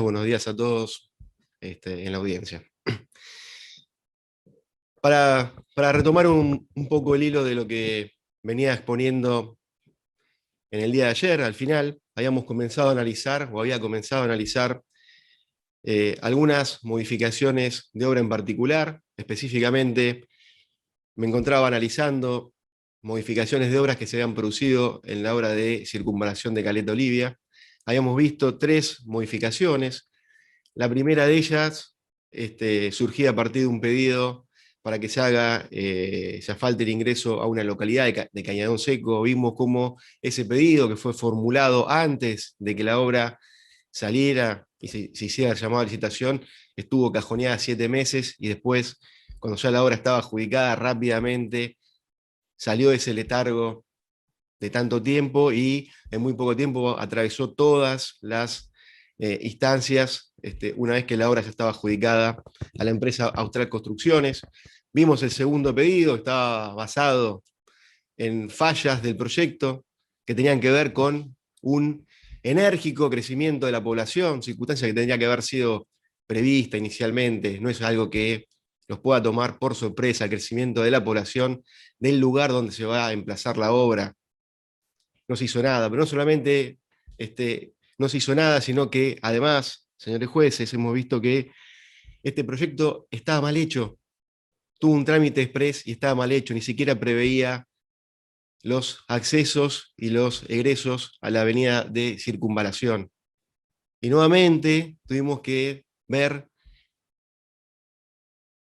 buenos días a todos en la audiencia. Para retomar un poco el hilo de lo que venía exponiendo en el día de ayer, al final, había comenzado a analizar algunas modificaciones de obra en particular. Específicamente, me encontraba analizando modificaciones de obras que se habían producido en la obra de circunvalación de Caleta Olivia. Habíamos visto 3 modificaciones. La primera de ellas surgía a partir de un pedido para que se asfalte el ingreso a una localidad de Cañadón Seco. Vimos cómo ese pedido, que fue formulado antes de que la obra saliera y se hiciera el llamado a licitación, estuvo cajoneada 7 meses, y después, cuando ya la obra estaba adjudicada, rápidamente salió de ese letargo de tanto tiempo, y en muy poco tiempo atravesó todas las instancias, una vez que la obra ya estaba adjudicada a la empresa Austral Construcciones. Vimos el segundo pedido, que estaba basado en fallas del proyecto que tenían que ver con un enérgico crecimiento de la población, circunstancia que tendría que haber sido prevista inicialmente. No es algo que los pueda tomar por sorpresa, el crecimiento de la población del lugar donde se va a emplazar la obra. No se hizo nada, pero no solamente no se hizo nada, sino que además, señores jueces, hemos visto que este proyecto estaba mal hecho, tuvo un trámite express y estaba mal hecho, ni siquiera preveía los accesos y los egresos a la avenida de Circunvalación. Y nuevamente tuvimos que ver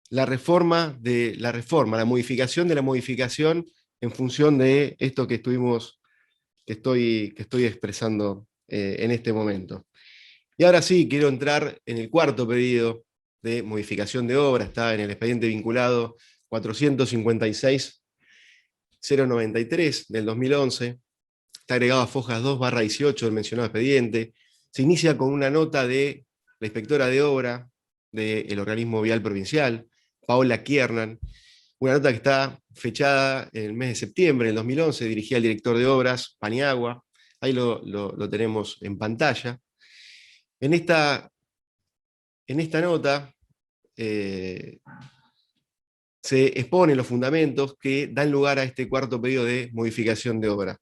la la modificación de la modificación en función de esto que estoy expresando en este momento. Y ahora sí, quiero entrar en el cuarto pedido de modificación de obra. Está en el expediente vinculado 456-093 del 2011. Está agregado a fojas 2/18 del mencionado expediente. Se inicia con una nota de la inspectora de obra del organismo vial provincial, Paola Kiernan, una nota que está fechada en el mes de septiembre del 2011, dirigida al director de obras, Paniagua. Ahí lo tenemos en pantalla. En esta nota se exponen los fundamentos que dan lugar a este cuarto pedido de modificación de obra.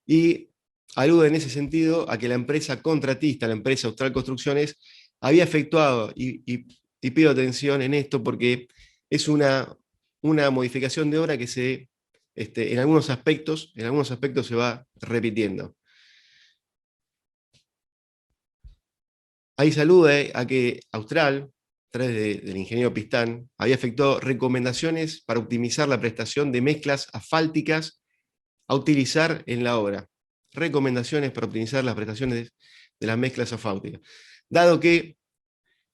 Y alude en ese sentido a que la empresa contratista, la empresa Austral Construcciones, había efectuado, y pido atención en esto porque es una modificación de obra que en algunos aspectos se va repitiendo. Ahí se alude a que Austral, a través del ingeniero Pistán, había efectuado recomendaciones para optimizar la prestación de mezclas asfálticas a utilizar en la obra. Recomendaciones para optimizar las prestaciones de las mezclas asfálticas. Dado que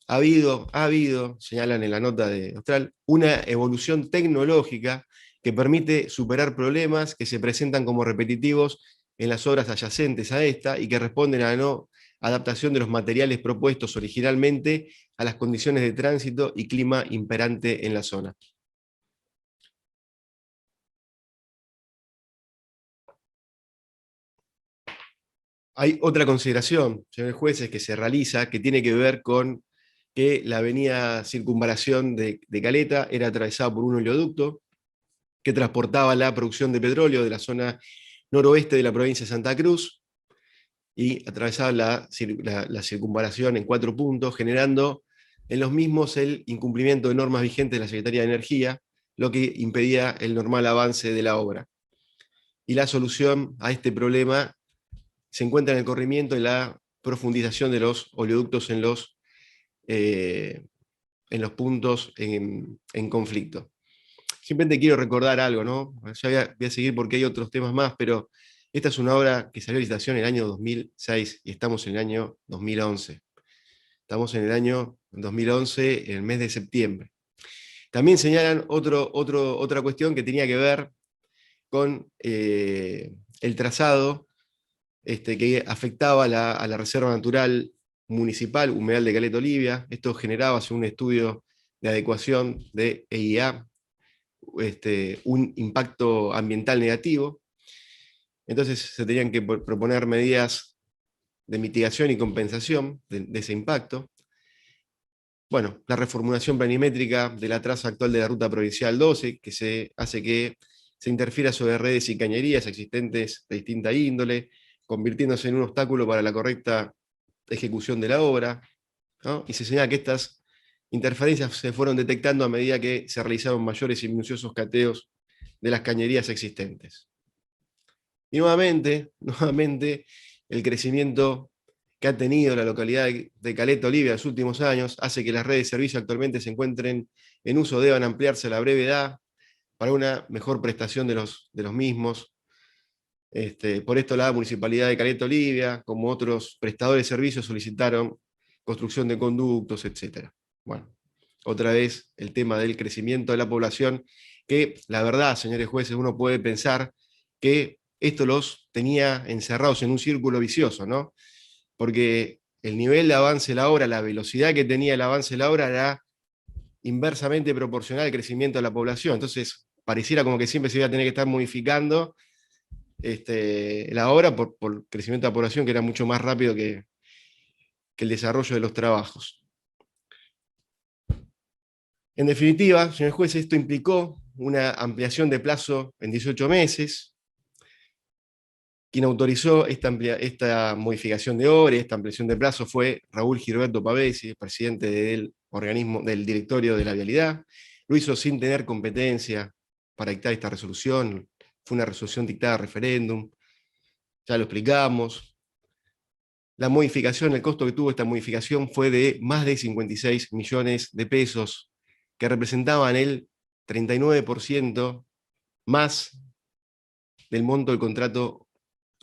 ha habido, señalan en la nota de Austral, una evolución tecnológica que permite superar problemas que se presentan como repetitivos en las obras adyacentes a esta y que responden a la no adaptación de los materiales propuestos originalmente a las condiciones de tránsito y clima imperante en la zona. Hay otra consideración, señores jueces, que se realiza, que tiene que ver con que la avenida Circunvalación de Caleta era atravesada por un oleoducto que transportaba la producción de petróleo de la zona noroeste de la provincia de Santa Cruz, y atravesaba la circunvalación en 4 puntos, generando en los mismos el incumplimiento de normas vigentes de la Secretaría de Energía, lo que impedía el normal avance de la obra. Y la solución a este problema se encuentra en el corrimiento y la profundización de los oleoductos en los puntos en conflicto. Simplemente quiero recordar algo, ¿no? Ya voy a seguir porque hay otros temas más, pero esta es una obra que salió a licitación en el año 2006 y estamos en el año 2011. Estamos en el año 2011, en el mes de septiembre. También señalan otra cuestión que tenía que ver con el trazado que afectaba a la Reserva Natural Municipal Humedal de Caleta Olivia. Esto generaba, según un estudio de adecuación de EIA, un impacto ambiental negativo. Entonces se tenían que proponer medidas de mitigación y compensación de ese impacto. Bueno, la reformulación planimétrica de la traza actual de la Ruta Provincial 12, que se hace que se interfiera sobre redes y cañerías existentes de distinta índole, convirtiéndose en un obstáculo para la correcta ejecución de la obra, ¿no? Y se señala que estas interferencias se fueron detectando a medida que se realizaron mayores y minuciosos cateos de las cañerías existentes. Y nuevamente, el crecimiento que ha tenido la localidad de Caleta Olivia en los últimos años hace que las redes de servicio actualmente se encuentren en uso, deban ampliarse a la brevedad para una mejor prestación de los mismos. Por esto la Municipalidad de Caleta Olivia, como otros prestadores de servicios, solicitaron construcción de conductos, etc. Bueno, otra vez el tema del crecimiento de la población, que la verdad, señores jueces, uno puede pensar que esto los tenía encerrados en un círculo vicioso, ¿no? Porque el nivel de avance de la obra, la velocidad que tenía el avance de la obra era inversamente proporcional al crecimiento de la población. Entonces, pareciera como que siempre se iba a tener que estar modificando la obra por el crecimiento de la población, que era mucho más rápido que el desarrollo de los trabajos. En definitiva, señores jueces, esto implicó una ampliación de plazo en 18 meses. Quien autorizó esta modificación de obra y esta ampliación de plazo fue Raúl Gilberto Pavesi, presidente del directorio de la vialidad. Lo hizo sin tener competencia para dictar esta resolución. Fue una resolución dictada a referéndum. Ya lo explicamos. La modificación, el costo que tuvo esta modificación fue de más de 56 millones de pesos, que representaban el 39% más del monto del contrato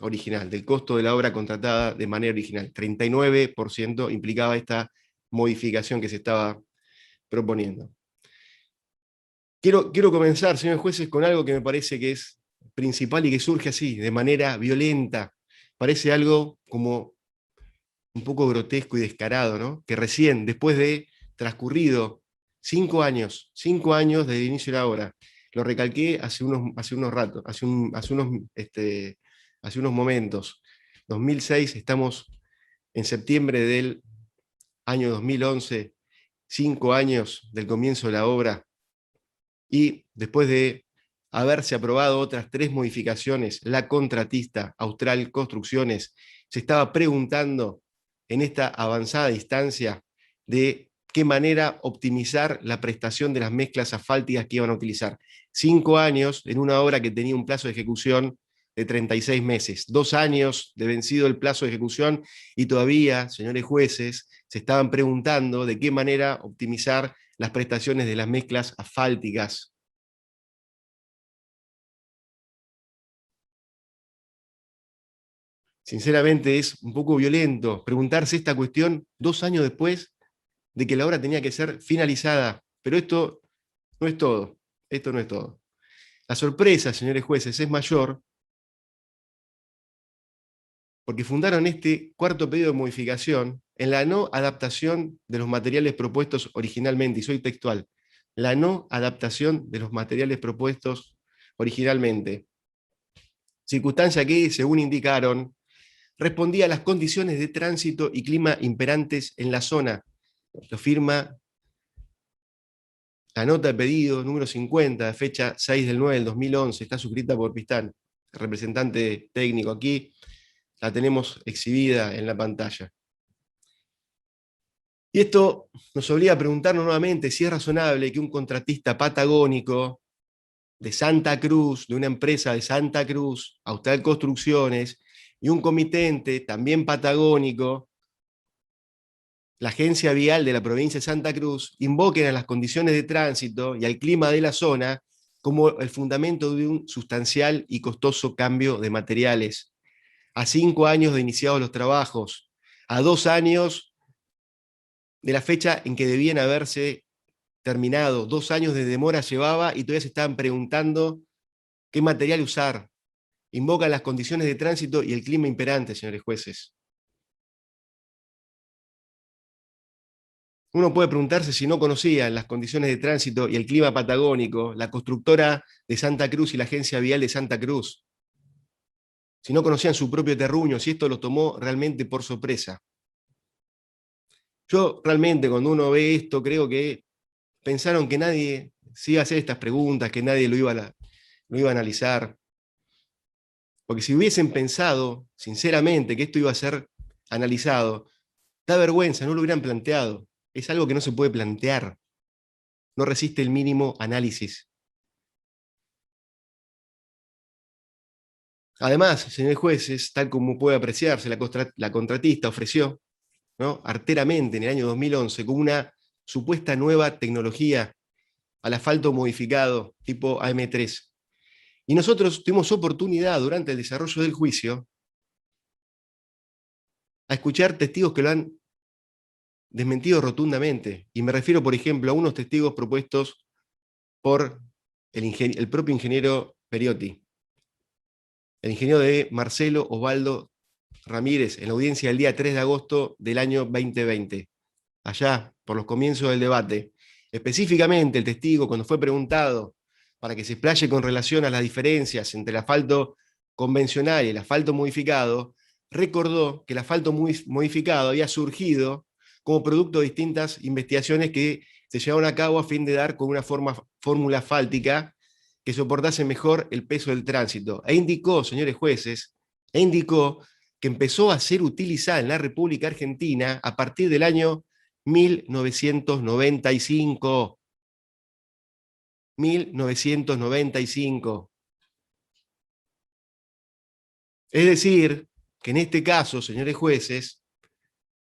original, del costo de la obra contratada de manera original. 39% implicaba esta modificación que se estaba proponiendo. Quiero comenzar, señores jueces, con algo que me parece que es principal y que surge así, de manera violenta. Parece algo como un poco grotesco y descarado, ¿no? Que recién, después de transcurrido 5 años desde el inicio de la obra, lo recalqué hace unos momentos, 2006, estamos en septiembre del año 2011, 5 años del comienzo de la obra, y después de haberse aprobado otras 3 modificaciones, la contratista Austral Construcciones se estaba preguntando en esta avanzada instancia de qué manera optimizar la prestación de las mezclas asfálticas que iban a utilizar. 5 años en una obra que tenía un plazo de ejecución de 36 meses, 2 años de vencido el plazo de ejecución, y todavía, señores jueces, se estaban preguntando de qué manera optimizar las prestaciones de las mezclas asfálticas. Sinceramente es un poco violento preguntarse esta cuestión 2 años después de que la obra tenía que ser finalizada. Pero esto no es todo. Esto no es todo. La sorpresa, señores jueces, es mayor porque fundaron este cuarto pedido de modificación en la no adaptación de los materiales propuestos originalmente, y soy textual, la no adaptación de los materiales propuestos originalmente. Circunstancia que, según indicaron, respondía a las condiciones de tránsito y clima imperantes en la zona. Lo firma la nota de pedido número 50, de fecha 6 del 9 del 2011, está suscrita por Pistán, representante técnico aquí, la tenemos exhibida en la pantalla. Y esto nos obliga a preguntarnos nuevamente si es razonable que un contratista patagónico de Santa Cruz, de una empresa de Santa Cruz, Austral Construcciones, y un comitente también patagónico, la Agencia Vial de la provincia de Santa Cruz, invoquen a las condiciones de tránsito y al clima de la zona como el fundamento de un sustancial y costoso cambio de materiales. A 5 años de iniciados los trabajos, a 2 años de la fecha en que debían haberse terminado, 2 años de demora llevaba y todavía se estaban preguntando qué material usar. Invocan las condiciones de tránsito y el clima imperante, señores jueces. Uno puede preguntarse si no conocían las condiciones de tránsito y el clima patagónico, la constructora de Santa Cruz y la Agencia Vial de Santa Cruz. si no conocían su propio terruño, si esto los tomó realmente por sorpresa. Yo realmente cuando uno ve esto creo que pensaron que nadie se iba a hacer estas preguntas, que nadie lo iba a analizar. Porque si hubiesen pensado sinceramente que esto iba a ser analizado, da vergüenza, no lo hubieran planteado. Es algo que no se puede plantear. No resiste el mínimo análisis. Además, señores jueces, tal como puede apreciarse, la contratista ofreció, ¿no?, arteramente en el año 2011 como una supuesta nueva tecnología al asfalto modificado tipo AM3. Y nosotros tuvimos oportunidad durante el desarrollo del juicio a escuchar testigos que lo han desmentido rotundamente. Y me refiero, por ejemplo, a unos testigos propuestos por el propio ingeniero Periotti, el ingeniero de Marcelo Osvaldo Ramírez, en la audiencia del día 3 de agosto del año 2020, allá por los comienzos del debate. Específicamente, el testigo, cuando fue preguntado para que se explaye con relación a las diferencias entre el asfalto convencional y el asfalto modificado, recordó que el asfalto modificado había surgido como producto de distintas investigaciones que se llevaron a cabo a fin de dar con una fórmula asfáltica que soportase mejor el peso del tránsito. E indicó, señores jueces, que empezó a ser utilizada en la República Argentina a partir del año 1995. 1995. Es decir, que en este caso, señores jueces,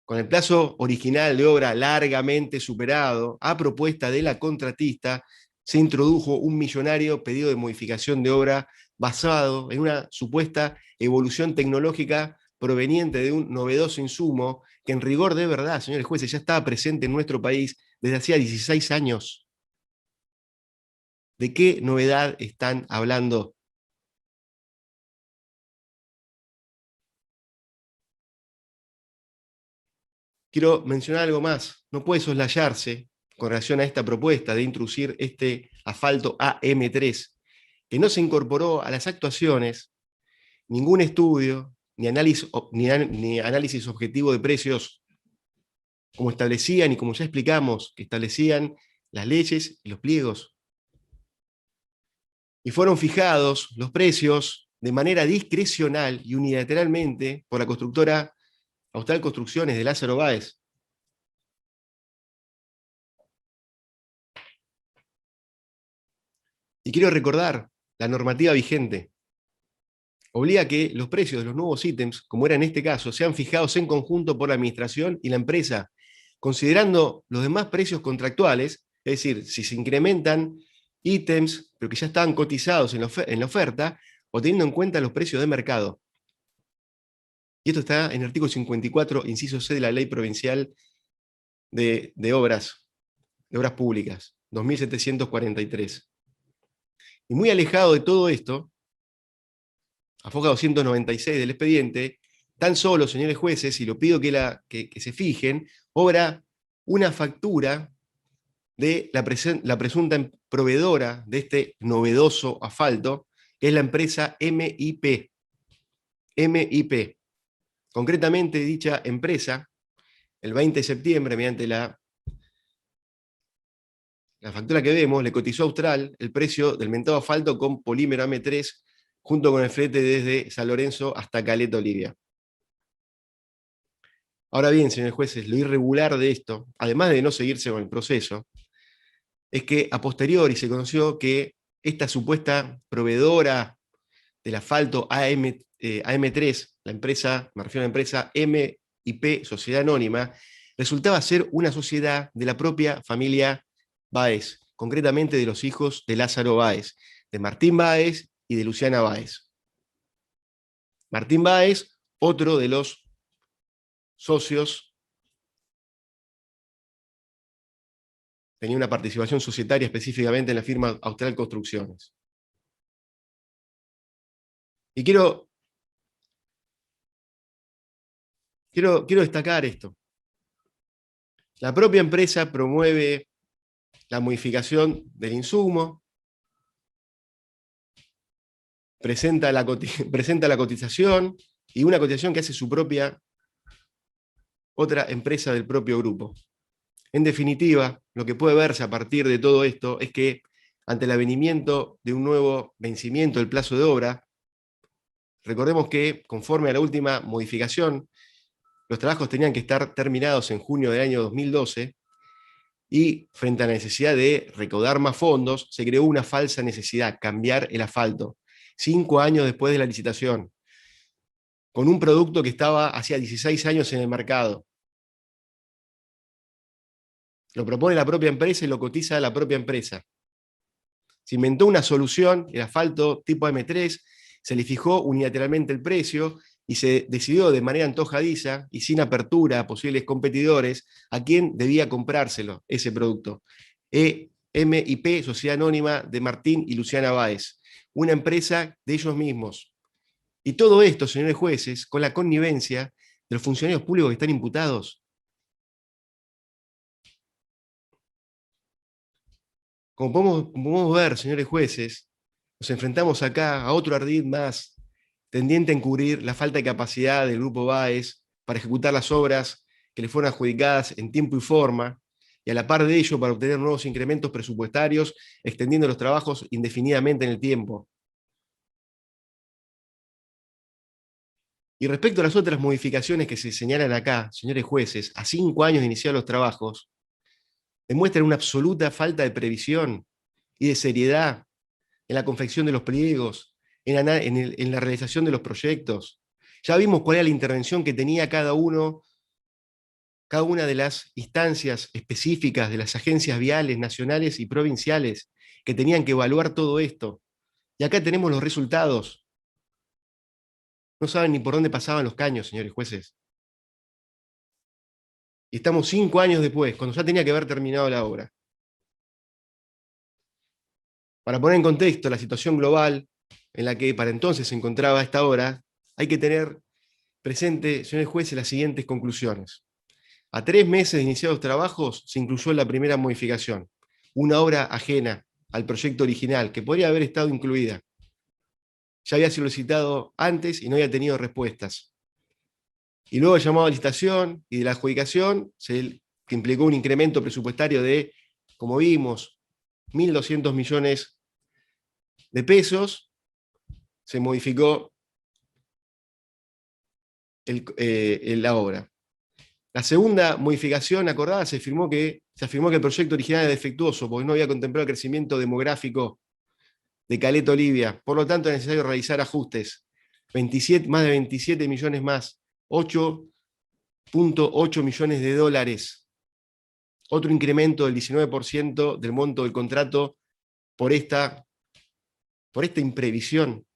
con el plazo original de obra largamente superado, a propuesta de la contratista, se introdujo un millonario pedido de modificación de obra basado en una supuesta evolución tecnológica proveniente de un novedoso insumo que en rigor de verdad, señores jueces, ya estaba presente en nuestro país desde hacía 16 años. ¿De qué novedad están hablando? Quiero mencionar algo más. No puede soslayarse con relación a esta propuesta de introducir este asfalto AM3, que no se incorporó a las actuaciones ningún estudio ni análisis objetivo de precios, como establecían y como ya explicamos, que establecían las leyes y los pliegos. Y fueron fijados los precios de manera discrecional y unilateralmente por la constructora Austral Construcciones de Lázaro Báez. Y quiero recordar, la normativa vigente obliga a que los precios de los nuevos ítems, como era en este caso, sean fijados en conjunto por la administración y la empresa, considerando los demás precios contractuales, es decir, si se incrementan ítems, pero que ya estaban cotizados en la oferta, o teniendo en cuenta los precios de mercado. Y esto está en el artículo 54, inciso C de la Ley Provincial de Obras Públicas, 2743. Y muy alejado de todo esto, a foja 296 del expediente, tan solo, señores jueces, y lo pido que se fijen, obra una factura de la presunta proveedora de este novedoso asfalto, que es la empresa MIP. MIP. Concretamente, dicha empresa, el 20 de septiembre, mediante la factura que vemos, le cotizó a Austral el precio del mentado asfalto con polímero AM3, junto con el flete desde San Lorenzo hasta Caleta, Olivia. Ahora bien, señores jueces, lo irregular de esto, además de no seguirse con el proceso, es que a posteriori se conoció que esta supuesta proveedora del asfalto AM3, la empresa, me refiero a la empresa MIP Sociedad Anónima, resultaba ser una sociedad de la propia familia Báez, concretamente de los hijos de Lázaro Báez, de Martín Báez y de Luciana Báez. Martín Báez, otro de los socios, tenía una participación societaria específicamente en la firma Austral Construcciones. Y quiero destacar esto. La propia empresa promueve la modificación del insumo, presenta la cotización y una cotización que hace su propia otra empresa del propio grupo. En definitiva, lo que puede verse a partir de todo esto es que ante el avenimiento de un nuevo vencimiento del plazo de obra, recordemos que conforme a la última modificación, los trabajos tenían que estar terminados en junio del año 2012 y frente a la necesidad de recaudar más fondos, se creó una falsa necesidad, cambiar el asfalto, 5 años después de la licitación, con un producto que estaba hacía 16 años en el mercado. Lo propone la propia empresa y lo cotiza la propia empresa. Se inventó una solución, el asfalto tipo M3, se le fijó unilateralmente el precio y se decidió de manera antojadiza y sin apertura a posibles competidores a quién debía comprárselo, ese producto. EMIP, Sociedad Anónima de Martín y Luciana Báez, una empresa de ellos mismos. Y todo esto, señores jueces, con la connivencia de los funcionarios públicos que están imputados. Como podemos ver, señores jueces, nos enfrentamos acá a otro ardid más tendiente a encubrir la falta de capacidad del Grupo Báez para ejecutar las obras que le fueron adjudicadas en tiempo y forma, y a la par de ello para obtener nuevos incrementos presupuestarios, extendiendo los trabajos indefinidamente en el tiempo. Y respecto a las otras modificaciones que se señalan acá, señores jueces, a 5 años de iniciar los trabajos, demuestran una absoluta falta de previsión y de seriedad en la confección de los pliegos, en la realización de los proyectos. Ya vimos cuál era la intervención que tenía cada una de las instancias específicas de las agencias viales nacionales y provinciales que tenían que evaluar todo esto. Y acá tenemos los resultados. No saben ni por dónde pasaban los caños, señores jueces. Y estamos 5 años después, cuando ya tenía que haber terminado la obra. Para poner en contexto la situación global en la que para entonces se encontraba esta obra, hay que tener presente, señores jueces, las siguientes conclusiones. A 3 meses de iniciados trabajos se incluyó la primera modificación, una obra ajena al proyecto original, que podría haber estado incluida. Ya había solicitado antes y no había tenido respuestas. Y luego el llamado a licitación y de la adjudicación, que implicó un incremento presupuestario de, como vimos, 1.200 millones de pesos, se modificó la obra. La segunda modificación acordada se afirmó que el proyecto original era defectuoso porque no había contemplado el crecimiento demográfico de Caleta Olivia. Por lo tanto, es necesario realizar ajustes. Más de 27 millones más. 8.8 millones de dólares. Otro incremento del 19% del monto del contrato por esta imprevisión.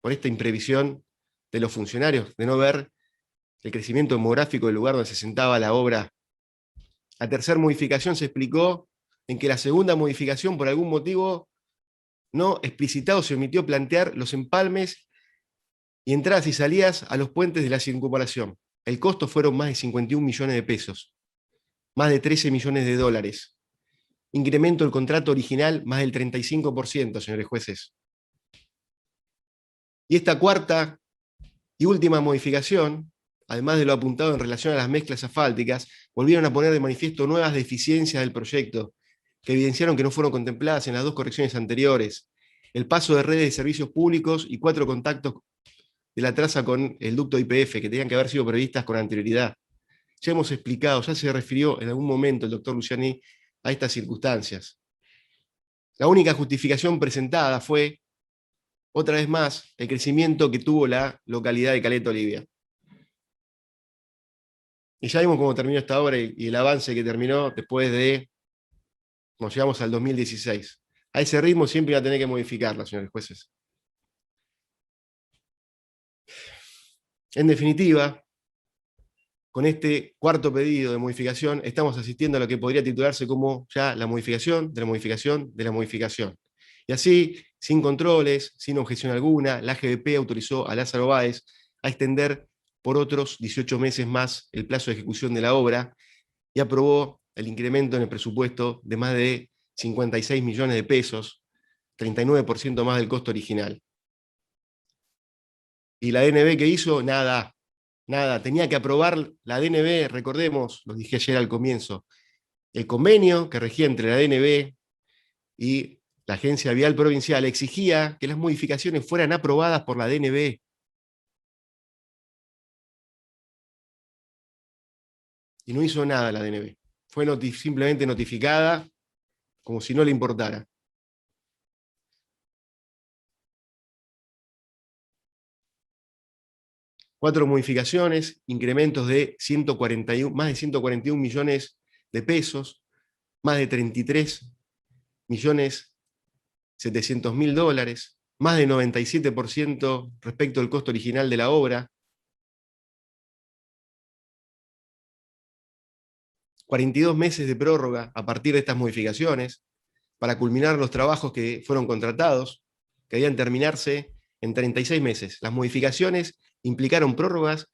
Por esta imprevisión de los funcionarios, de no ver el crecimiento demográfico del lugar donde se sentaba la obra. La tercera modificación se explicó en que la segunda modificación, por algún motivo no explicitado, se omitió plantear los empalmes y entradas y salidas a los puentes de la circunvalación. El costo fueron más de 51 millones de pesos, más de 13 millones de dólares. Incremento del contrato original más del 35%, señores jueces. Y esta cuarta y última modificación, además de lo apuntado en relación a las mezclas asfálticas, volvieron a poner de manifiesto nuevas deficiencias del proyecto, que evidenciaron que no fueron contempladas en las 2 correcciones anteriores. El paso de redes de servicios públicos y 4 contactos de la traza con el ducto IPF, que tenían que haber sido previstas con anterioridad. Ya hemos explicado, ya se refirió en algún momento el doctor Luciani a estas circunstancias. La única justificación presentada fue, otra vez más, el crecimiento que tuvo la localidad de Caleta Olivia. Y ya vimos cómo terminó esta obra y el avance que terminó después de, como llegamos al 2016. A ese ritmo siempre iba a tener que modificarla, señores jueces. En definitiva, con este cuarto pedido de modificación, estamos asistiendo a lo que podría titularse como ya la modificación de la modificación de la modificación. Y así, sin controles, sin objeción alguna, la AGBP autorizó a Lázaro Báez a extender por otros 18 meses más el plazo de ejecución de la obra y aprobó el incremento en el presupuesto de más de 56 millones de pesos 39% más del costo original. ¿Y la DNB qué hizo? Nada, nada. Tenía que aprobar la DNB, recordemos, lo dije ayer al comienzo, el convenio que regía entre la DNB y la Agencia Vial Provincial exigía que las modificaciones fueran aprobadas por la DNB. Y no hizo nada la DNB. Fue simplemente notificada como si no le importara. Cuatro modificaciones, incrementos de más de 141 millones de pesos, más de 33.700.000 dólares, más de 97% respecto al costo original de la obra, 42 meses de prórroga a partir de estas modificaciones, para culminar los trabajos que fueron contratados, que debían terminarse en 36 meses. Las modificaciones implicaron prórrogas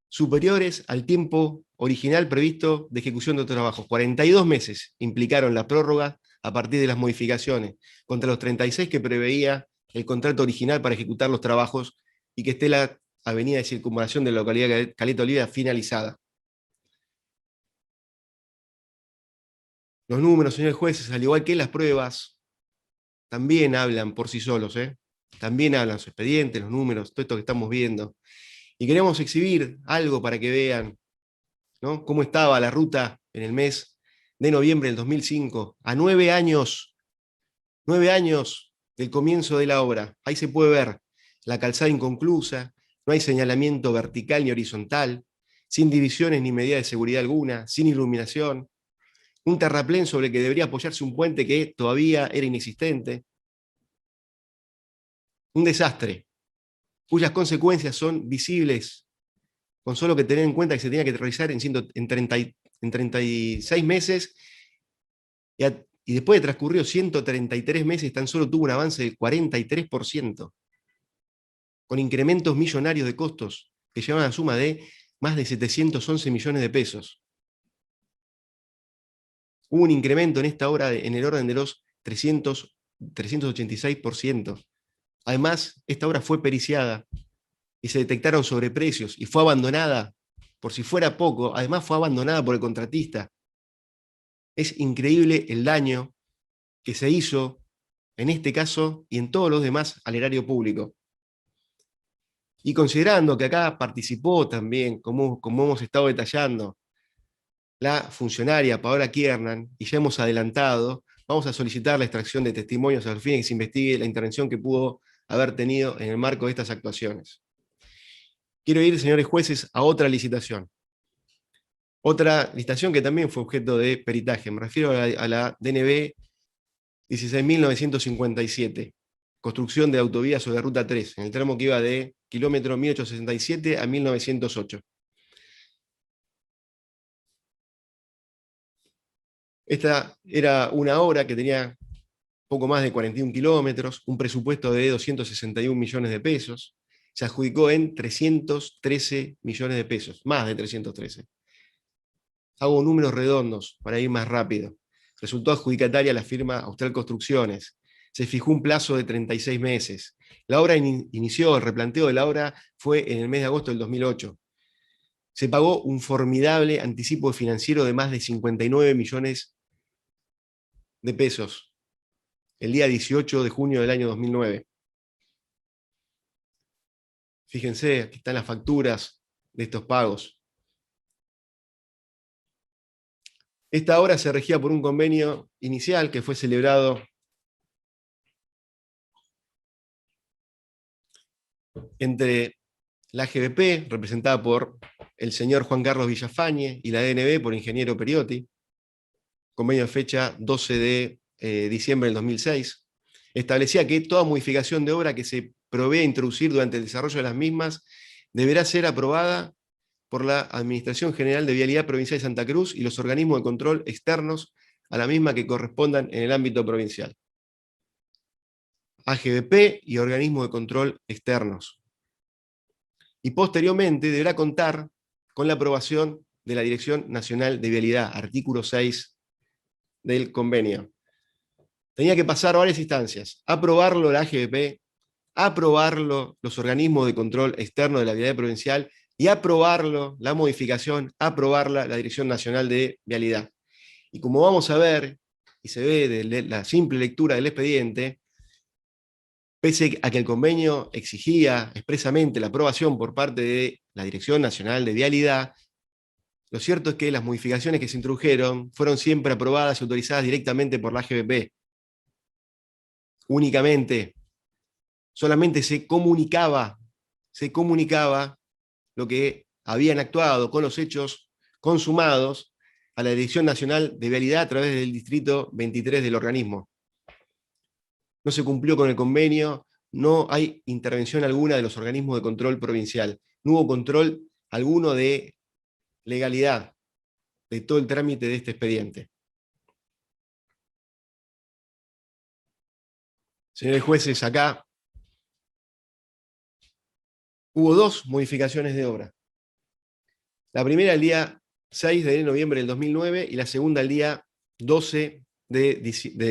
superiores al tiempo original previsto de ejecución de los trabajos. 42 meses implicaron la prórroga a partir de las modificaciones, contra los 36 que preveía el contrato original para ejecutar los trabajos y que esté la avenida de circunvalación de la localidad de Caleta Olivia finalizada. Los números, señores jueces, al igual que las pruebas, también hablan por sí solos, ¿eh? También hablan los expedientes, los números, todo esto que estamos viendo. Y queremos exhibir algo para que vean, ¿no?, cómo estaba la ruta en el mes de noviembre del 2005, a 9 años del comienzo de la obra. Ahí se puede ver la calzada inconclusa, no hay señalamiento vertical ni horizontal, sin divisiones ni medida de seguridad alguna, sin iluminación, un terraplén sobre el que debería apoyarse un puente que todavía era inexistente. Un desastre, cuyas consecuencias son visibles, con solo que tener en cuenta que se tenía que realizar en 36 meses, y después de transcurridos 133 meses, tan solo tuvo un avance del 43%, con incrementos millonarios de costos, que llevaban a la suma de más de 711 millones de pesos. Hubo un incremento en esta obra en el orden de los 386%. Además, esta obra fue periciada y se detectaron sobreprecios y fue abandonada, por si fuera poco, además fue abandonada por el contratista. Es increíble el daño que se hizo en este caso y en todos los demás al erario público. Y considerando que acá participó también, como hemos estado detallando, la funcionaria Paola Kiernan, y ya hemos adelantado, vamos a solicitar la extracción de testimonios al fin de que se investigue la intervención que pudo haber tenido en el marco de estas actuaciones. Quiero ir, señores jueces, a otra licitación. Otra licitación que también fue objeto de peritaje. Me refiero a la DNB 16.957, construcción de autovía sobre Ruta 3, en el tramo que iba de kilómetro 1867 a 1908. Esta era una obra que tenía poco más de 41 kilómetros, un presupuesto de 261 millones de pesos, se adjudicó en 313 millones de pesos, más de 313. Hago números redondos para ir más rápido. Resultó adjudicataria la firma Austral Construcciones. Se fijó un plazo de 36 meses. La obra inició, el replanteo de la obra fue en el mes de agosto del 2008. Se pagó un formidable anticipo financiero de más de 59 millones de pesos el día 18 de junio del año 2009. Fíjense, aquí están las facturas de estos pagos. Esta obra se regía por un convenio inicial que fue celebrado entre la AGBP, representada por el señor Juan Carlos Villafañe, y la DNB por ingeniero Periotti, convenio de fecha 12 de diciembre del 2006, establecía que toda modificación de obra que se provea introducir durante el desarrollo de las mismas deberá ser aprobada por la Administración General de Vialidad Provincial de Santa Cruz y los organismos de control externos a la misma que correspondan en el ámbito provincial. AGBP y organismos de control externos. Y posteriormente deberá contar con la aprobación de la Dirección Nacional de Vialidad, artículo 6 del convenio. Tenía que pasar varias instancias, aprobarlo la AGBP, aprobarlo los organismos de control externo de la Vialidad Provincial y aprobarlo, la modificación, aprobarla la Dirección Nacional de Vialidad. Y como vamos a ver, y se ve de la simple lectura del expediente, pese a que el convenio exigía expresamente la aprobación por parte de la Dirección Nacional de Vialidad, lo cierto es que las modificaciones que se introdujeron fueron siempre aprobadas y autorizadas directamente por la AGBP. Únicamente, solamente se comunicaba lo que habían actuado con los hechos consumados a la Dirección Nacional de Vialidad a través del distrito 23 del organismo. No se cumplió con el convenio, no hay intervención alguna de los organismos de control provincial, no hubo control alguno de legalidad de todo el trámite de este expediente. Señores jueces, acá hubo dos modificaciones de obra. La primera el día 6 de noviembre del 2009 y la segunda el día 12 de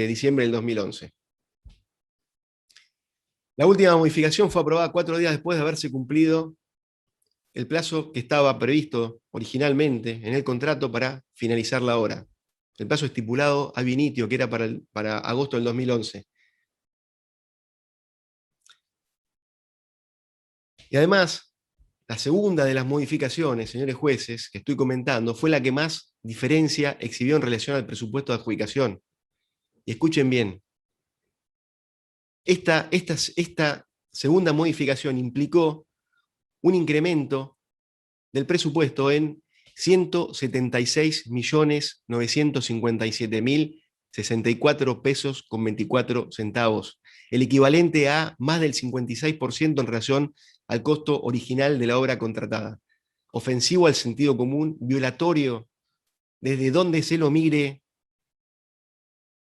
diciembre del 2011. La última modificación fue aprobada 4 días después de haberse cumplido el plazo que estaba previsto originalmente en el contrato para finalizar la obra. El plazo estipulado ab initio, que era para agosto del 2011. Y además, la segunda de las modificaciones, señores jueces, que estoy comentando, fue la que más diferencia exhibió en relación al presupuesto de adjudicación. Y escuchen bien, esta segunda modificación implicó un incremento del presupuesto en 176.957.064 pesos con 24 centavos, el equivalente a más del 56% en relación al costo original de la obra contratada. Ofensivo al sentido común, violatorio desde donde se lo mire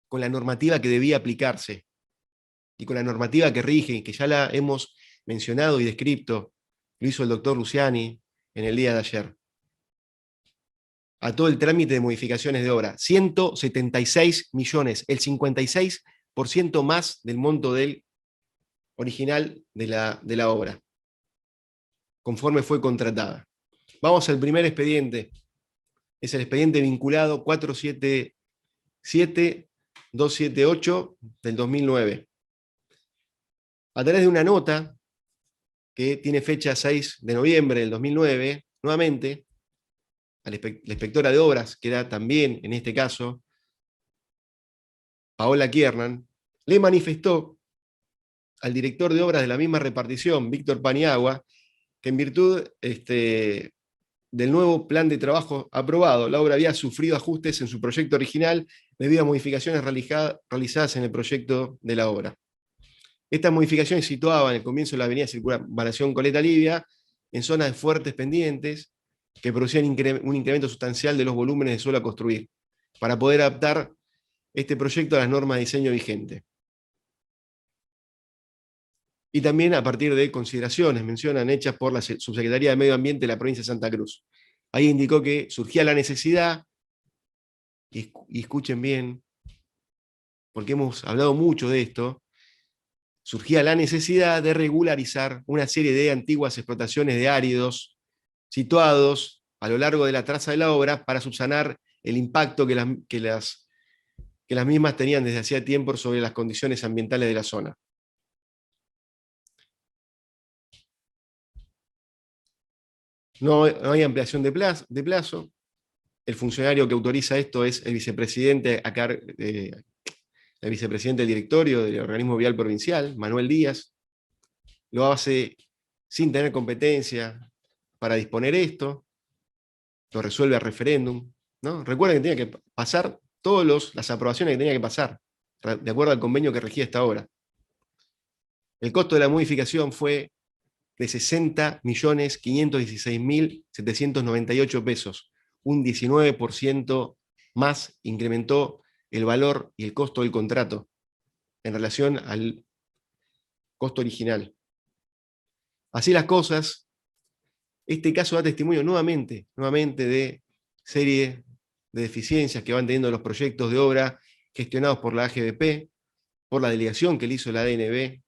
con la normativa que debía aplicarse y con la normativa que rige, que ya la hemos mencionado y descrito, lo hizo el doctor Luciani en el día de ayer, a todo el trámite de modificaciones de obra. 176 millones, el 56% más del monto del original de la obra, conforme fue contratada. Vamos al primer expediente. Es el expediente vinculado 477-278 del 2009. A través de una nota que tiene fecha 6 de noviembre del 2009, nuevamente, la inspectora de obras, que era también, en este caso, Paola Kiernan, le manifestó al director de obras de la misma repartición, Víctor Paniagua, que en virtud del nuevo plan de trabajo aprobado, la obra había sufrido ajustes en su proyecto original debido a modificaciones realizadas en el proyecto de la obra. Estas modificaciones situaban el comienzo de la avenida Circunvalación Coleta Livia en zonas de fuertes pendientes que producían un incremento sustancial de los volúmenes de suelo a construir, para poder adaptar este proyecto a las normas de diseño vigente. Y también a partir de consideraciones, mencionan, hechas por la Subsecretaría de Medio Ambiente de la provincia de Santa Cruz. Ahí indicó que surgía la necesidad, y escuchen bien, porque hemos hablado mucho de esto, surgía la necesidad de regularizar una serie de antiguas explotaciones de áridos situados a lo largo de la traza de la obra para subsanar el impacto que las mismas tenían desde hacía tiempo sobre las condiciones ambientales de la zona. No hay ampliación de plazo. El funcionario que autoriza esto es el vicepresidente del directorio del organismo vial provincial, Manuel Díaz. Lo hace sin tener competencia para disponer esto, lo resuelve a referéndum, ¿no? Recuerden que tenía que pasar todas las aprobaciones que tenía que pasar, de acuerdo al convenio que regía esta obra. El costo de la modificación fue de 60.516.798 pesos, un 19% más incrementó el valor y el costo del contrato en relación al costo original. Así las cosas, este caso da testimonio nuevamente de serie de deficiencias que van teniendo los proyectos de obra gestionados por la AGBP, por la delegación que le hizo la ADNB.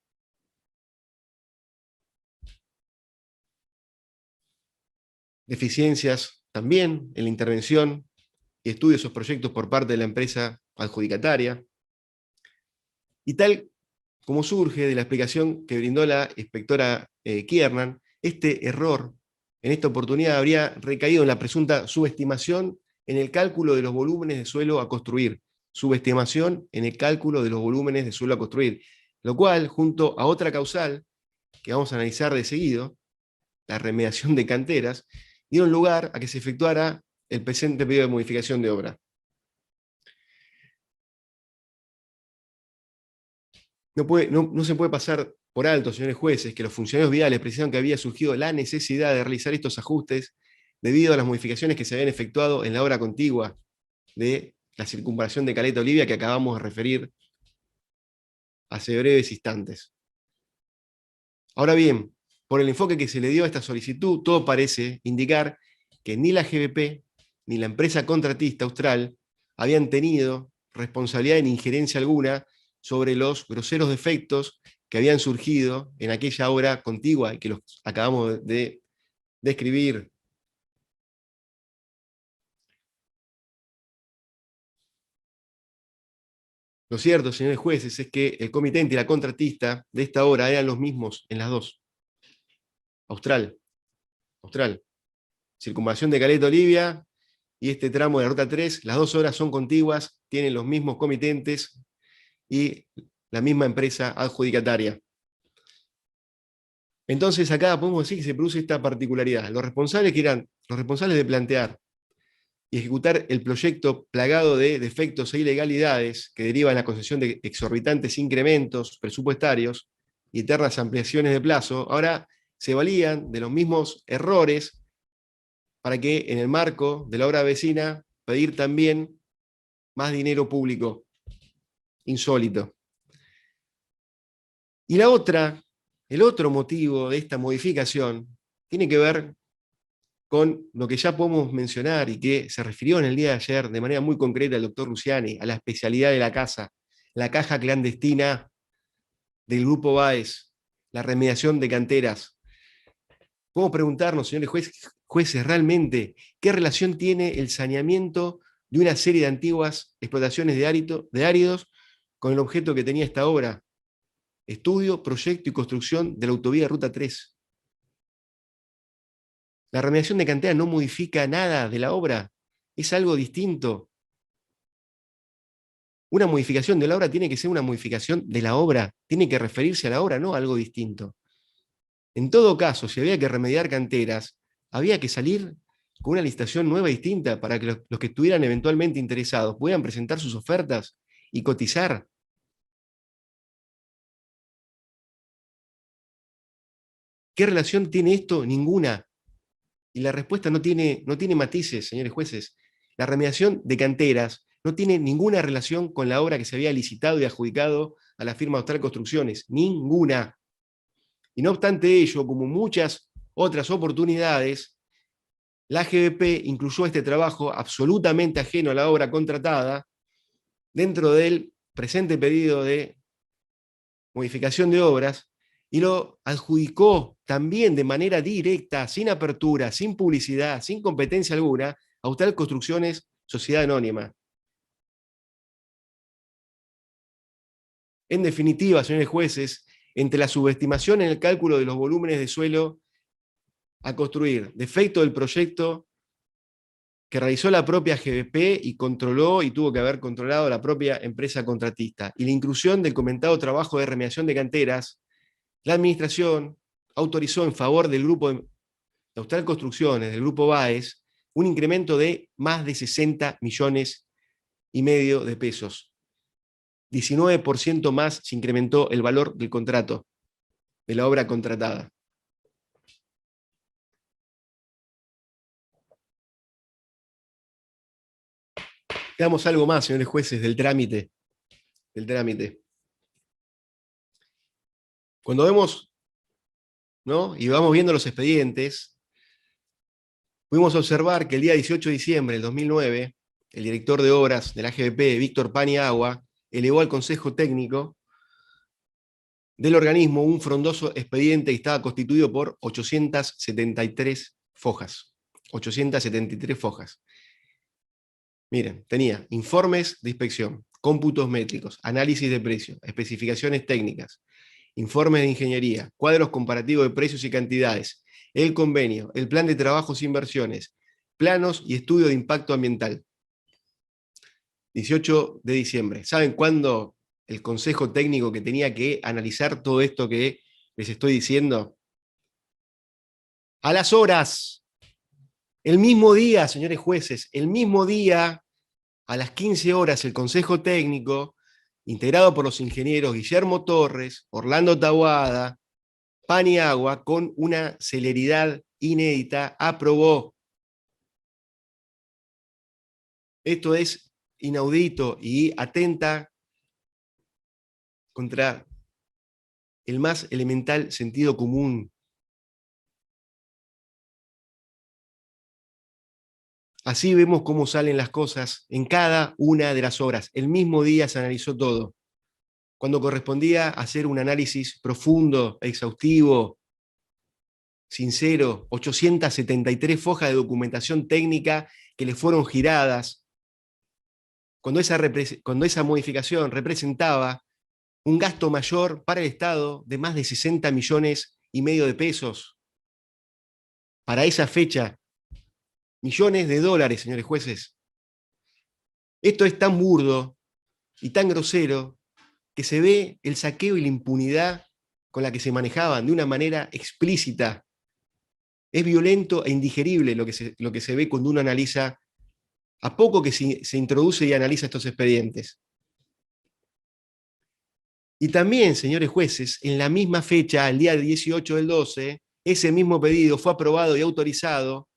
Deficiencias también en la intervención y estudio de esos proyectos por parte de la empresa adjudicataria. Y tal como surge de la explicación que brindó la inspectora Kiernan, este error en esta oportunidad habría recaído en la presunta subestimación en el cálculo de los volúmenes de suelo a construir. Subestimación en el cálculo de los volúmenes de suelo a construir. Lo cual, junto a otra causal, que vamos a analizar de seguido, la remediación de canteras, dieron lugar a que se efectuara el presente pedido de modificación de obra. No se puede pasar por alto, señores jueces, que los funcionarios viales precisaron que había surgido la necesidad de realizar estos ajustes debido a las modificaciones que se habían efectuado en la obra contigua de la circunvalación de Caleta Olivia que acabamos de referir hace breves instantes. Ahora bien, por el enfoque que se le dio a esta solicitud, todo parece indicar que ni la GBP ni la empresa contratista austral habían tenido responsabilidad ni injerencia alguna sobre los groseros defectos que habían surgido en aquella obra contigua y que los acabamos de describir. Lo cierto, señores jueces, es que el comitente y la contratista de esta obra eran los mismos en las dos. Austral. Circunvalación de Caleta Olivia y este tramo de la Ruta 3, las dos obras son contiguas, tienen los mismos comitentes y la misma empresa adjudicataria. Entonces acá podemos decir que se produce esta particularidad. Los responsables que eran los responsables de plantear y ejecutar el proyecto plagado de defectos e ilegalidades que derivan en la concesión de exorbitantes incrementos presupuestarios y eternas ampliaciones de plazo, ahora se valían de los mismos errores para que en el marco de la obra vecina pedir también más dinero público. Insólito. Y el otro motivo de esta modificación tiene que ver con lo que ya podemos mencionar y que se refirió en el día de ayer de manera muy concreta el doctor Luciani, a la especialidad de la casa, la caja clandestina del Grupo Báez, la remediación de canteras. Podemos preguntarnos, señores jueces, realmente, ¿qué relación tiene el saneamiento de una serie de antiguas explotaciones de áridos con el objeto que tenía esta obra? Estudio, proyecto y construcción de la autovía Ruta 3. La remediación de canteras no modifica nada de la obra, es algo distinto. Una modificación de la obra tiene que ser una modificación de la obra, tiene que referirse a la obra, no a algo distinto. En todo caso, si había que remediar canteras, había que salir con una licitación nueva y distinta para que los que estuvieran eventualmente interesados puedan presentar sus ofertas y cotizar. ¿Qué relación tiene esto? Ninguna. Y la respuesta no tiene matices, señores jueces. La remediación de canteras no tiene ninguna relación con la obra que se había licitado y adjudicado a la firma Austral Construcciones. Ninguna. Y no obstante ello, como muchas otras oportunidades, la GBP incluyó este trabajo absolutamente ajeno a la obra contratada dentro del presente pedido de modificación de obras y lo adjudicó también de manera directa, sin apertura, sin publicidad, sin competencia alguna, a Austral Construcciones, Sociedad Anónima. En definitiva, señores jueces, entre la subestimación en el cálculo de los volúmenes de suelo a construir, defecto del proyecto que realizó la propia GBP y controló y tuvo que haber controlado la propia empresa contratista, y la inclusión del comentado trabajo de remediación de canteras, la administración autorizó en favor del grupo de Austral Construcciones, del grupo Báez, un incremento de más de 60 millones y medio de pesos. 19% más se incrementó el valor del contrato, de la obra contratada. Veamos algo más, señores jueces, del trámite. Cuando vemos, ¿no?, y vamos viendo los expedientes, pudimos observar que el día 18 de diciembre del 2009, el director de obras de la GBP, Víctor Paniagua, elevó al Consejo Técnico del organismo un frondoso expediente que estaba constituido por 873 fojas. 873 fojas. Miren, tenía informes de inspección, cómputos métricos, análisis de precios, especificaciones técnicas, informes de ingeniería, cuadros comparativos de precios y cantidades, el convenio, el plan de trabajos e inversiones, planos y estudio de impacto ambiental. 18 de diciembre. ¿Saben cuándo el consejo técnico que tenía que analizar todo esto que les estoy diciendo? A las horas. El mismo día, señores jueces, el mismo día, a las 15 horas, el consejo técnico, integrado por los ingenieros Guillermo Torres, Orlando Taboada, Paniagua, con una celeridad inédita, aprobó. Esto es inaudito y atenta contra el más elemental sentido común. Así vemos cómo salen las cosas en cada una de las obras. El mismo día se analizó todo. Cuando correspondía hacer un análisis profundo, exhaustivo, sincero, 873 fojas de documentación técnica que le fueron giradas, cuando esa modificación representaba un gasto mayor para el Estado de más de 60 millones y medio de pesos. Para esa fecha, millones de dólares, señores jueces. Esto es tan burdo y tan grosero que se ve el saqueo y la impunidad con la que se manejaban de una manera explícita. Es violento e indigerible lo que se ve cuando uno analiza, a poco que se introduce y analiza estos expedientes. Y también, señores jueces, en la misma fecha, el día 18 del 12, ese mismo pedido fue aprobado y autorizado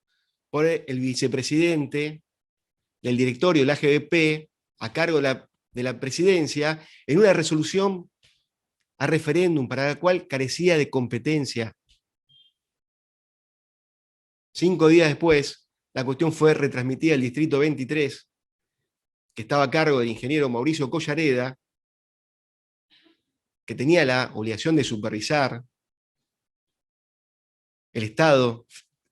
por el vicepresidente del directorio del AGBP, a cargo de la presidencia, en una resolución a referéndum para la cual carecía de competencia. 5 días después, la cuestión fue retransmitida al Distrito 23, que estaba a cargo del ingeniero Mauricio Collareda, que tenía la obligación de supervisar. El Estado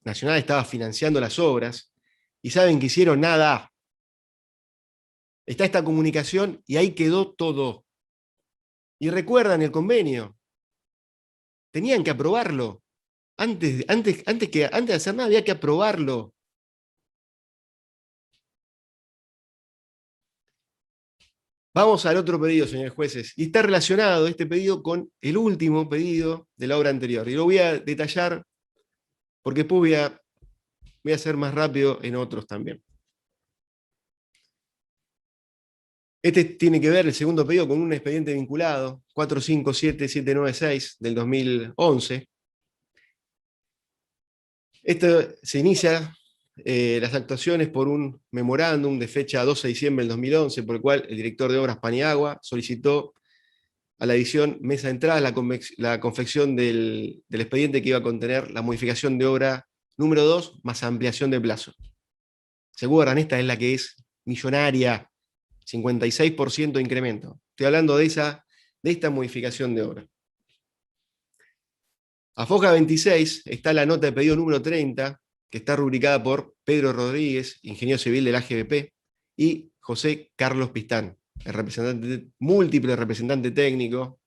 Nacional estaba financiando las obras, y ¿saben qué hicieron? Nada. Está esta comunicación y ahí quedó todo. Y recuerdan el convenio. Tenían que aprobarlo. Antes de hacer nada había que aprobarlo. Vamos al otro pedido, señores jueces, y está relacionado este pedido con el último pedido de la obra anterior. Y lo voy a detallar porque después voy a ser más rápido en otros también. Este tiene que ver, el segundo pedido, con un expediente vinculado, 457796 del 2011. Esto se inicia las actuaciones por un memorándum de fecha 12 de diciembre del 2011, por el cual el director de obras Paniagua solicitó a la edición Mesa de Entrada la confección del expediente que iba a contener la modificación de obra número 2 más ampliación de plazo. ¿Se acuerdan? Esta es la que es millonaria, 56% de incremento. Estoy hablando de esta modificación de obra. A foja 26 está la nota de pedido número 30, que está rubricada por Pedro Rodríguez, ingeniero civil del AGBP, y José Carlos Pistán, el múltiple representante técnico,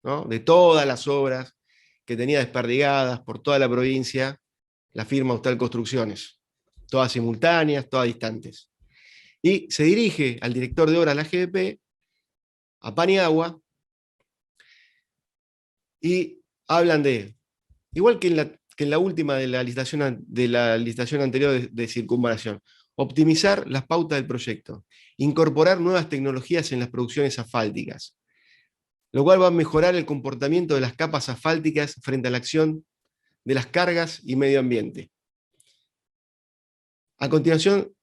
¿no?, de todas las obras que tenía desperdigadas por toda la provincia la firma Austral Construcciones, todas simultáneas, todas distantes. Y se dirige al director de obras de la AGBP, a Paniagua, y hablan de, igual que en la última de la licitación anterior de circunvalación, optimizar las pautas del proyecto, incorporar nuevas tecnologías en las producciones asfálticas, lo cual va a mejorar el comportamiento de las capas asfálticas frente a la acción de las cargas y medio ambiente. A continuación,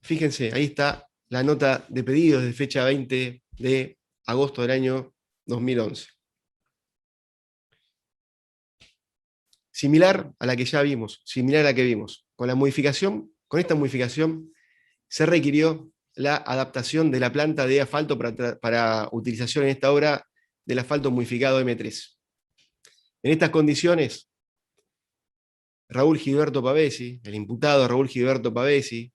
fíjense, ahí está la nota de pedidos de fecha 20 de agosto del año 2011. Similar a la que ya vimos, similar a la que vimos. Con esta modificación se requirió la adaptación de la planta de asfalto para utilización en esta obra del asfalto modificado M3. En estas condiciones, Raúl Gilberto Pavesi, el imputado Raúl Gilberto Pavesi,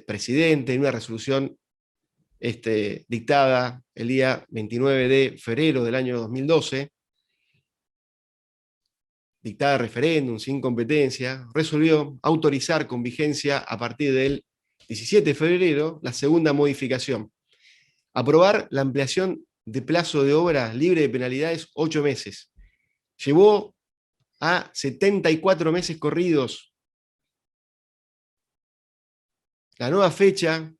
presidente, en una resolución dictada el día 29 de febrero del año 2012, dictada referéndum sin competencia, resolvió autorizar con vigencia a partir del 17 de febrero la segunda modificación. Aprobar la ampliación de plazo de obra libre de penalidades 8 meses. Llevó a 74 meses corridos. La nueva fecha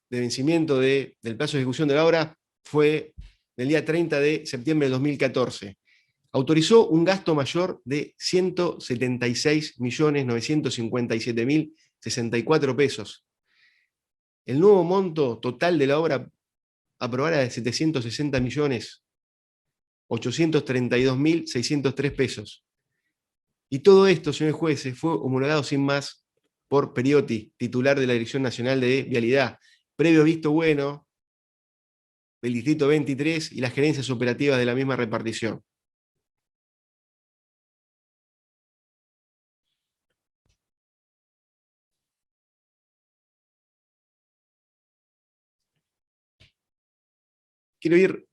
de vencimiento del plazo de ejecución de la obra fue el día 30 de septiembre de 2014. Autorizó un gasto mayor de 176.957.064 pesos. El nuevo monto total de la obra aprobada de 760.832.603 pesos. Y todo esto, señores jueces, fue homologado sin más por Periotti, titular de la Dirección Nacional de Vialidad, previo visto bueno del Distrito 23 y las gerencias operativas de la misma repartición. Quiero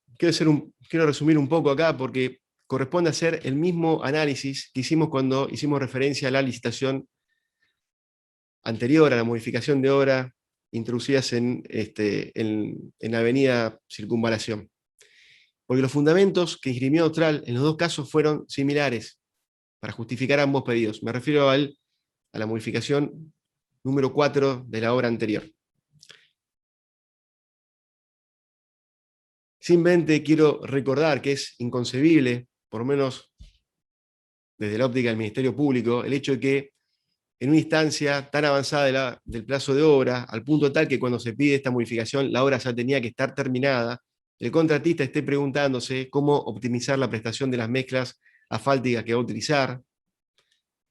resumir un poco acá porque corresponde hacer el mismo análisis que hicimos cuando hicimos referencia a la licitación anterior, a la modificación de obra introducidas en la avenida Circunvalación. Porque los fundamentos que esgrimió Austral en los dos casos fueron similares para justificar ambos pedidos. Me refiero a la modificación número 4 de la obra anterior. Simplemente quiero recordar que es inconcebible, por lo menos desde la óptica del Ministerio Público, el hecho de que en una instancia tan avanzada del plazo de obra, al punto tal que cuando se pide esta modificación, la obra ya tenía que estar terminada, el contratista esté preguntándose cómo optimizar la prestación de las mezclas asfálticas que va a utilizar,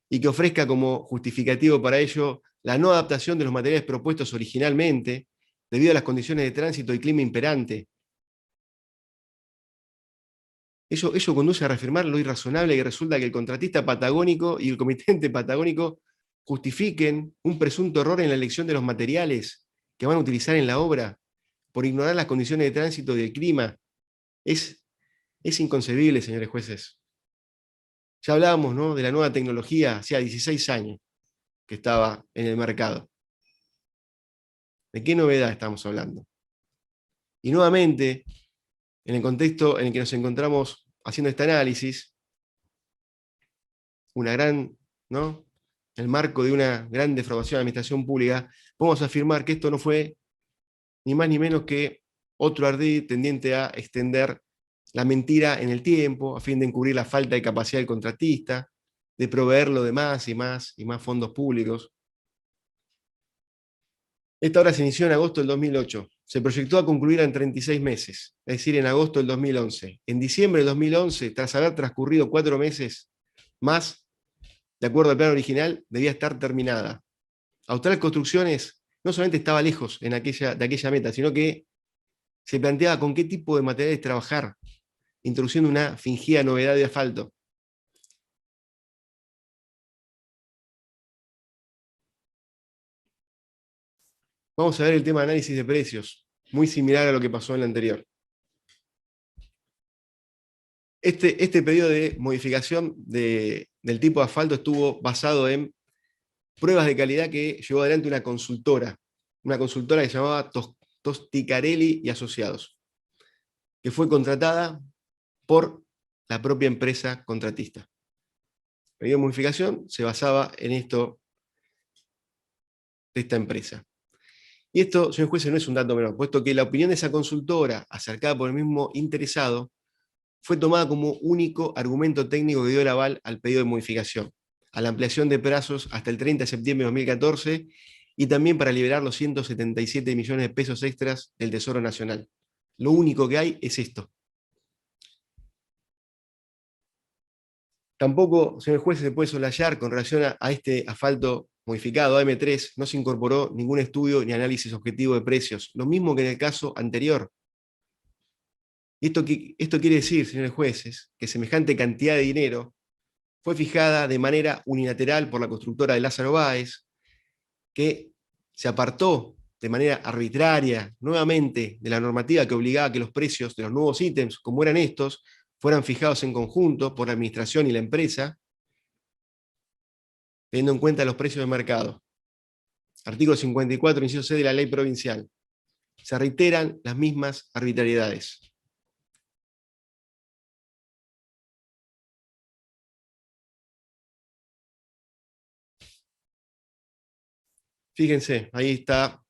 y que ofrezca como justificativo para ello la no adaptación de los materiales propuestos originalmente, debido a las condiciones de tránsito y clima imperante. Eso conduce a reafirmar lo irrazonable que resulta que el contratista patagónico y el comitente patagónico justifiquen un presunto error en la elección de los materiales que van a utilizar en la obra por ignorar las condiciones de tránsito y del clima. Es inconcebible, señores jueces. Ya hablábamos, ¿no?, de la nueva tecnología, hacía 16 años que estaba en el mercado. ¿De qué novedad estamos hablando? Y nuevamente, en el contexto en el que nos encontramos haciendo este análisis, el marco de una gran defraudación de la administración pública, podemos afirmar que esto no fue ni más ni menos que otro ardid tendiente a extender la mentira en el tiempo, a fin de encubrir la falta de capacidad del contratista, de proveerlo de más y más y más fondos públicos. Esta obra se inició en agosto del 2008. Se proyectó a concluir en 36 meses, es decir, en agosto del 2011. En diciembre del 2011, tras haber transcurrido 4 meses más, de acuerdo al plan original, debía estar terminada. Austral Construcciones no solamente estaba lejos de aquella meta, sino que se planteaba con qué tipo de materiales trabajar, introduciendo una fingida novedad de asfalto. Vamos a ver el tema de análisis de precios, muy similar a lo que pasó en la anterior. Este pedido de modificación del tipo de asfalto estuvo basado en pruebas de calidad que llevó adelante una consultora que se llamaba Tosticarelli y Asociados, que fue contratada por la propia empresa contratista. El pedido de modificación se basaba en esto de esta empresa. Y esto, señor juez, no es un dato menor, puesto que la opinión de esa consultora, acercada por el mismo interesado, fue tomada como único argumento técnico que dio el aval al pedido de modificación, a la ampliación de plazos hasta el 30 de septiembre de 2014 y también para liberar los 177 millones de pesos extras del Tesoro Nacional. Lo único que hay es esto. Tampoco, señor juez, se puede soslayar con relación a este asfalto modificado, AM3, no se incorporó ningún estudio ni análisis objetivo de precios, lo mismo que en el caso anterior. Esto quiere decir, señores jueces, que semejante cantidad de dinero fue fijada de manera unilateral por la constructora de Lázaro Báez, que se apartó de manera arbitraria nuevamente de la normativa que obligaba a que los precios de los nuevos ítems, como eran estos, fueran fijados en conjunto por la administración y la empresa, teniendo en cuenta los precios de mercado. Artículo 54, inciso C de la ley provincial. Se reiteran las mismas arbitrariedades. Fíjense, ahí está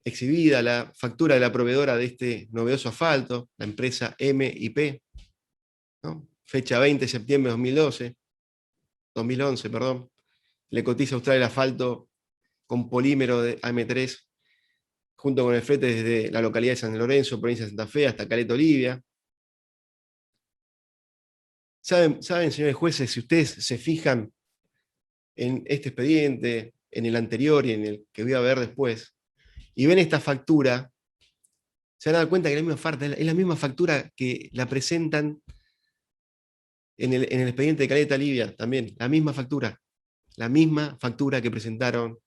exhibida la factura de la proveedora de este novedoso asfalto, la empresa MIP, ¿no? Fecha 20 de septiembre de 2011, perdón. Le cotiza a Austral el asfalto con polímero de AM3, junto con el flete desde la localidad de San Lorenzo, provincia de Santa Fe, hasta Caleta Olivia. ¿Saben, señores jueces, si ustedes se fijan en este expediente, en el anterior y en el que voy a ver después, y ven esta factura, se van a dar cuenta que es la misma factura que la presentan en el expediente de Caleta Olivia también, la misma factura que presentaron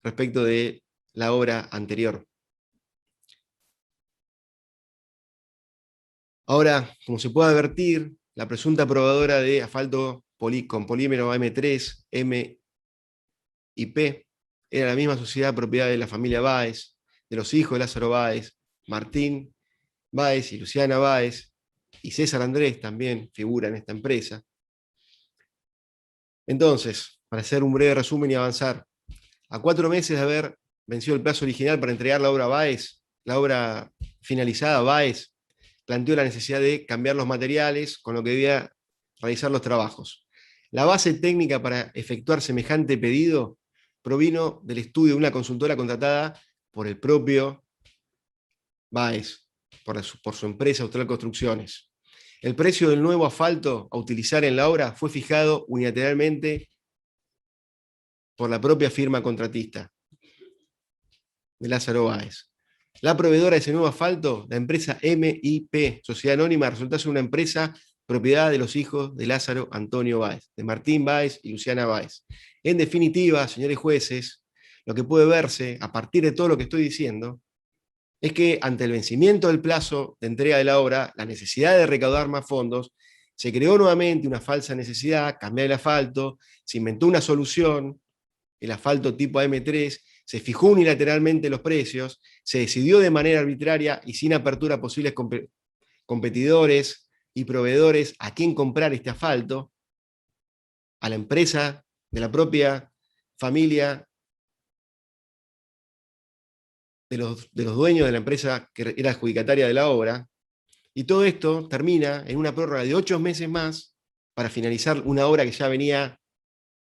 respecto de la obra anterior. Ahora, como se puede advertir, la presunta probadora de asfalto con polímero AM3, M y P, era la misma sociedad propiedad de la familia Báez, de los hijos de Lázaro Báez, Martín Báez y Luciana Báez, y César Andrés también figura en esta empresa. Entonces, para hacer un breve resumen y avanzar, a 4 meses de haber vencido el plazo original para entregar la obra Báez, la obra finalizada, Báez planteó la necesidad de cambiar los materiales, con lo que debía realizar los trabajos. La base técnica para efectuar semejante pedido provino del estudio de una consultora contratada por el propio Báez, por su empresa Austral Construcciones. El precio del nuevo asfalto a utilizar en la obra fue fijado unilateralmente por la propia firma contratista de Lázaro Báez. La proveedora de ese nuevo asfalto, la empresa MIP, Sociedad Anónima, resultó ser una empresa propiedad de los hijos de Lázaro Antonio Báez, de Martín Báez y Luciana Báez. En definitiva, señores jueces, lo que puede verse a partir de todo lo que estoy diciendo es que ante el vencimiento del plazo de entrega de la obra, la necesidad de recaudar más fondos, se creó nuevamente una falsa necesidad, cambiar el asfalto, se inventó una solución, el asfalto tipo AM3, se fijó unilateralmente los precios, se decidió de manera arbitraria y sin apertura a posibles competidores y proveedores a quién comprar este asfalto, a la empresa de la propia familia de los dueños de la empresa que era adjudicataria de la obra, y todo esto termina en una prórroga de 8 meses más para finalizar una obra que ya venía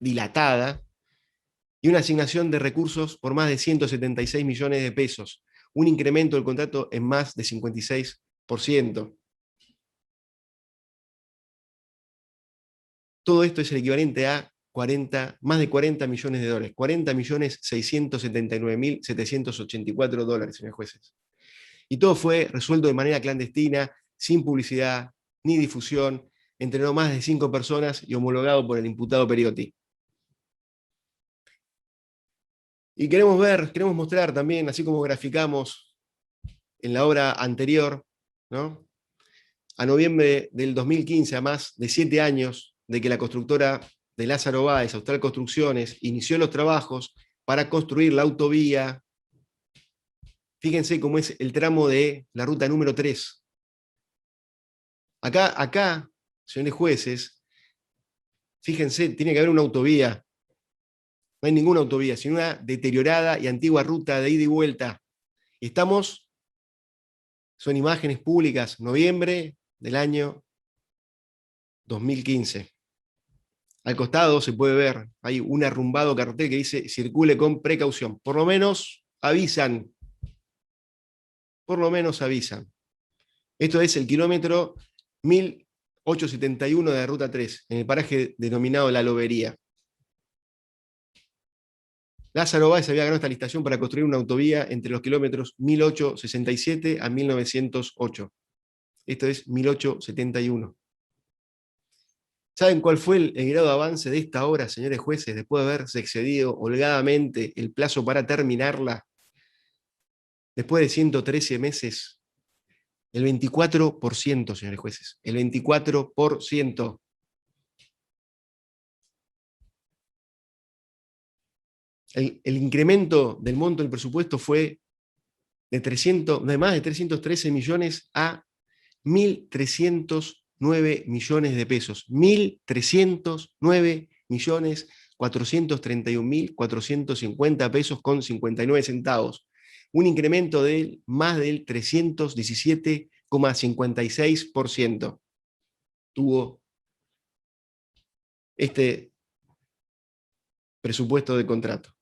dilatada, y una asignación de recursos por más de 176 millones de pesos, un incremento del contrato en más de 56%. Todo esto es el equivalente a más de 40 millones de dólares, 40.679.784 dólares, señores jueces. Y todo fue resuelto de manera clandestina, sin publicidad ni difusión, entre no más de 5 personas y homologado por el imputado Periotti. Y queremos mostrar también, así como graficamos en la obra anterior, ¿no? A noviembre del 2015, a más de 7 años de que la constructora de Lázaro Báez, Austral Construcciones, inició los trabajos para construir la autovía. Fíjense cómo es el tramo de la ruta número 3. Acá, señores jueces, fíjense, tiene que haber una autovía. No hay ninguna autovía, sino una deteriorada y antigua ruta de ida y vuelta. Son imágenes públicas, noviembre del año 2015. Al costado se puede ver, hay un arrumbado cartel que dice circule con precaución. Por lo menos avisan. Esto es el kilómetro 1871 de la ruta 3, en el paraje denominado La Lobería. Lázaro Báez había ganado esta licitación para construir una autovía entre los kilómetros 1867 a 1908. Esto es 1871. ¿Saben cuál fue el grado de avance de esta obra, señores jueces, después de haberse excedido holgadamente el plazo para terminarla? Después de 113 meses, el 24%, señores jueces, el 24%. El incremento del monto del presupuesto fue de más de 313 millones a 1.309 millones de pesos. 1.309 millones 431.450 pesos con 59 centavos. Un incremento de más del 317,56% tuvo este presupuesto de contrato.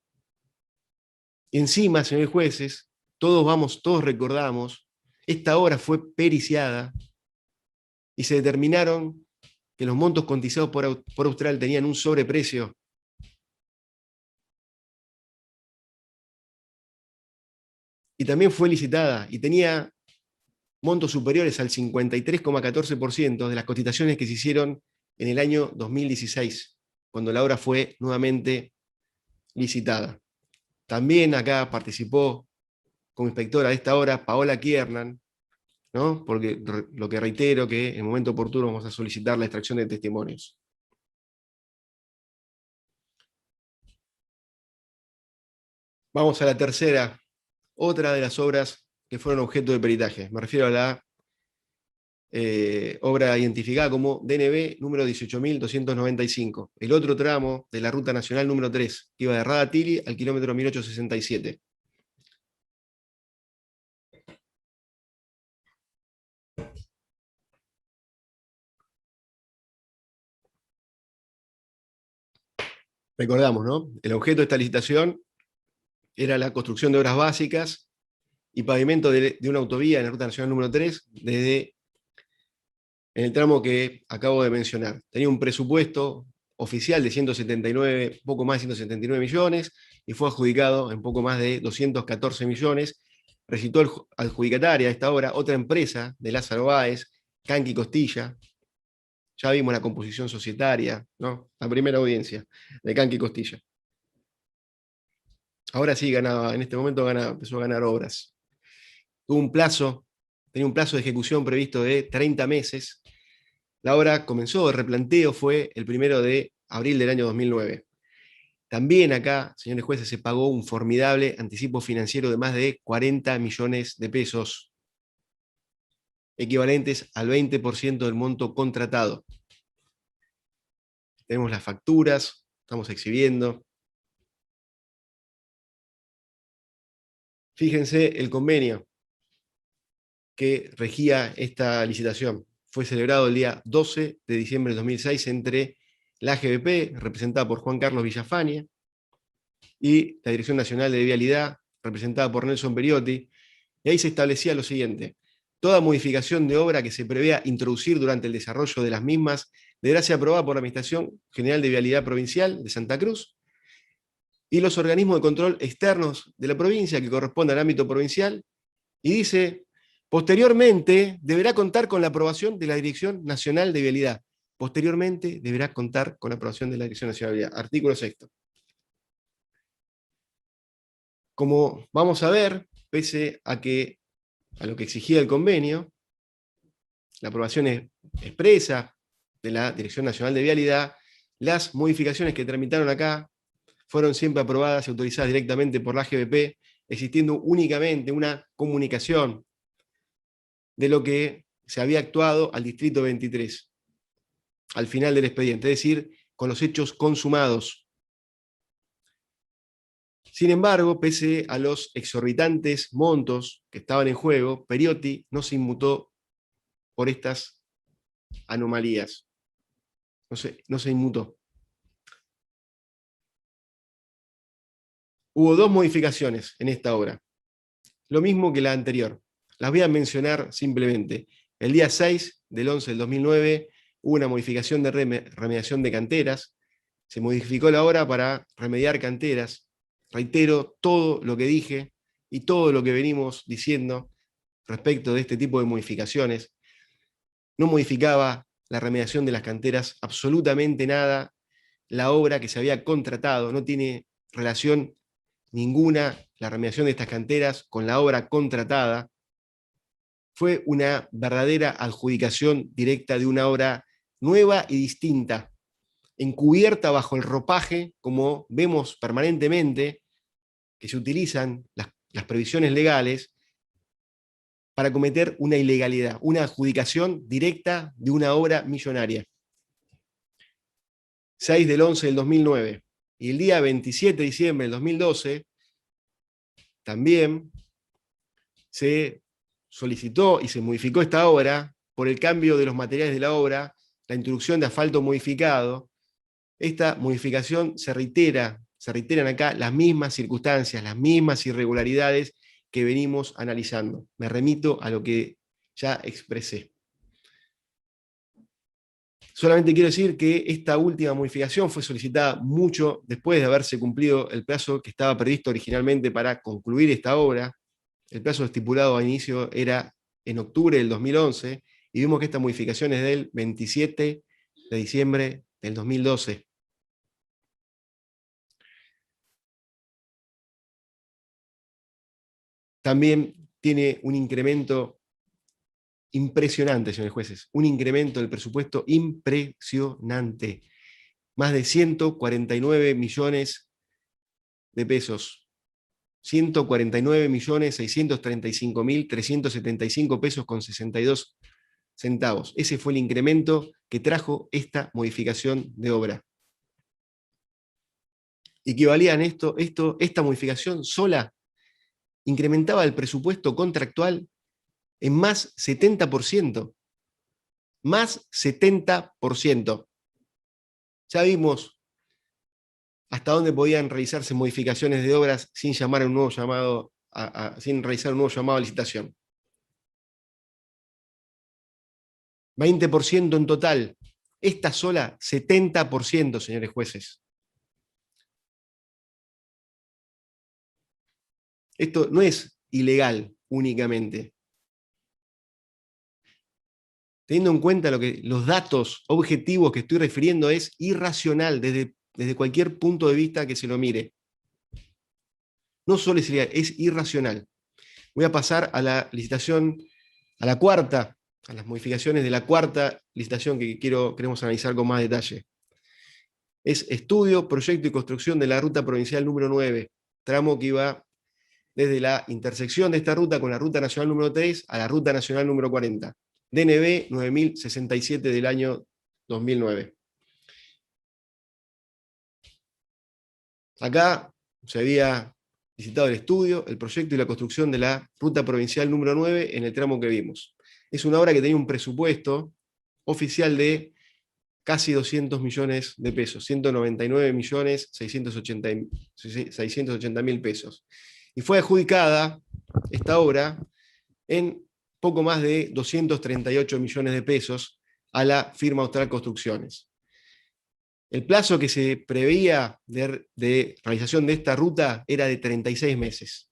Y encima, señores jueces, todos recordamos, esta obra fue periciada y se determinaron que los montos cotizados por Austral tenían un sobreprecio. Y también fue licitada y tenía montos superiores al 53,14% de las cotizaciones que se hicieron en el año 2016, cuando la obra fue nuevamente licitada. También acá participó como inspectora de esta obra Paola Kiernan, ¿no? Porque lo que reitero que en el momento oportuno vamos a solicitar la extracción de testimonios. Vamos a la tercera, otra de las obras que fueron objeto de peritaje. Me refiero a la obra identificada como DNB número 18.295, el otro tramo de la Ruta Nacional número 3, que iba de Radatili al kilómetro 1867. Recordamos, ¿no? El objeto de esta licitación era la construcción de obras básicas y pavimento de una autovía en la Ruta Nacional número 3, en el tramo que acabo de mencionar. Tenía un presupuesto oficial de 179, poco más de 179 millones, y fue adjudicado en poco más de 214 millones. Resultó adjudicataria a esta obra otra empresa de Lázaro Báez, Canqui Costilla. Ya vimos la composición societaria, ¿no? La primera audiencia de Canqui Costilla. Ahora sí ganaba, en este momento empezó a ganar obras. Tenía un plazo de ejecución previsto de 30 meses. La obra comenzó, el replanteo fue el 1 de abril del año 2009. También acá, señores jueces, se pagó un formidable anticipo financiero de más de 40 millones de pesos, equivalentes al 20% del monto contratado. Tenemos las facturas, estamos exhibiendo. Fíjense el convenio que regía esta licitación. Fue celebrado el día 12 de diciembre de 2006 entre la AGBP, representada por Juan Carlos Villafaña, y la Dirección Nacional de Vialidad, representada por Nelson Periotti, y ahí se establecía lo siguiente: toda modificación de obra que se prevea introducir durante el desarrollo de las mismas deberá ser aprobada por la Administración General de Vialidad Provincial de Santa Cruz y los organismos de control externos de la provincia que correspondan al ámbito provincial, y dice, posteriormente deberá contar con la aprobación de la Dirección Nacional de Vialidad. Posteriormente deberá contar con la aprobación de la Dirección Nacional de Vialidad. Artículo 6. Como vamos a ver, pese a lo que exigía el convenio, la aprobación expresa de la Dirección Nacional de Vialidad, las modificaciones que tramitaron acá fueron siempre aprobadas y autorizadas directamente por la AGBP, existiendo únicamente una comunicación de lo que se había actuado al Distrito 23, al final del expediente, es decir, con los hechos consumados. Sin embargo, pese a los exorbitantes montos que estaban en juego, Periotti no se inmutó por estas anomalías. No se inmutó. Hubo dos modificaciones en esta obra, lo mismo que la anterior. Las voy a mencionar simplemente. El día 6 del 11 del 2009 hubo una modificación de remediación de canteras. Se modificó la obra para remediar canteras reitero todo lo que dije y todo lo que venimos diciendo respecto de este tipo de modificaciones. No modificaba la remediación de las canteras absolutamente nada. La obra que se había contratado no tiene relación ninguna, la remediación de estas canteras, con la obra contratada. Fue una verdadera adjudicación directa de una obra nueva y distinta, encubierta bajo el ropaje, como vemos permanentemente, que se utilizan las previsiones legales para cometer una ilegalidad, una adjudicación directa de una obra millonaria. 6/11/2009. Y el día 27 de diciembre del 2012, también se solicitó y se modificó esta obra por el cambio de los materiales de la obra, la introducción de asfalto modificado. Esta modificación se reiteran acá las mismas circunstancias, las mismas irregularidades que venimos analizando. Me remito a lo que ya expresé. Solamente quiero decir que esta última modificación fue solicitada mucho después de haberse cumplido el plazo que estaba previsto originalmente para concluir esta obra. El plazo estipulado a inicio era en octubre del 2011, y vimos que esta modificación es del 27 de diciembre del 2012. También tiene un incremento impresionante, señores jueces, un incremento del presupuesto impresionante. Más de 149 millones de pesos. 149.635.375 pesos con 62 centavos. Ese fue el incremento que trajo esta modificación de obra. Equivalían esta modificación sola incrementaba el presupuesto contractual en más 70%. Más 70%. Ya vimos hasta dónde podían realizarse modificaciones de obras sin llamar a un nuevo llamado, sin realizar un nuevo llamado a licitación. 20% en total. Esta sola, 70%, señores jueces. Esto no es ilegal únicamente. Teniendo en cuenta los datos objetivos que estoy refiriendo, es irracional desde cualquier punto de vista que se lo mire. No solo es ilegal, es irracional. Voy a pasar a la licitación, a la cuarta, a las modificaciones de la cuarta licitación que queremos analizar con más detalle. Es estudio, proyecto y construcción de la ruta provincial número 9, tramo que iba desde la intersección de esta ruta con la ruta nacional número 3 a la ruta nacional número 40. DNB 9067 del año 2009. Acá se había licitado el estudio, el proyecto y la construcción de la ruta provincial número 9 en el tramo que vimos. Es una obra que tenía un presupuesto oficial de casi 200 millones de pesos, 199.680.000 pesos. Y fue adjudicada esta obra en poco más de 238 millones de pesos a la firma Austral Construcciones. El plazo que se preveía de realización de esta ruta era de 36 meses.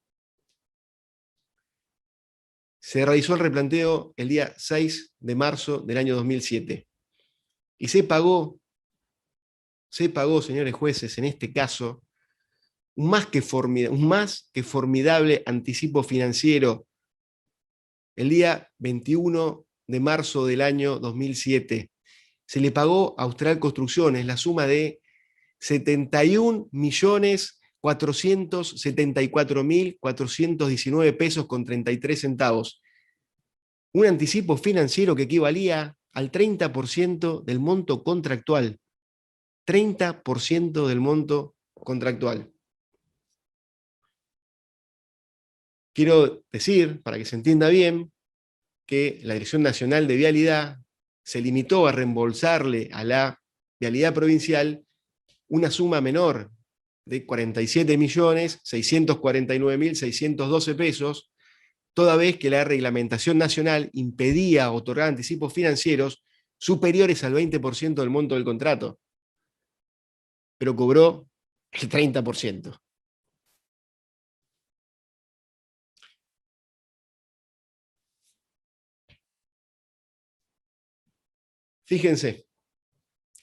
Se realizó el replanteo el día 6 de marzo del año 2007. Y se pagó, señores jueces, en este caso, un más que formidable anticipo financiero el día 21 de marzo del año 2007. Se le pagó a Austral Construcciones la suma de 71.474.419 pesos con 33 centavos. Un anticipo financiero que equivalía al 30% del monto contractual. 30% del monto contractual. Quiero decir, para que se entienda bien, que la Dirección Nacional de Vialidad se limitó a reembolsarle a la Vialidad Provincial una suma menor de 47.649.612 pesos, toda vez que la reglamentación nacional impedía otorgar anticipos financieros superiores al 20% del monto del contrato, pero cobró el 30%. Fíjense,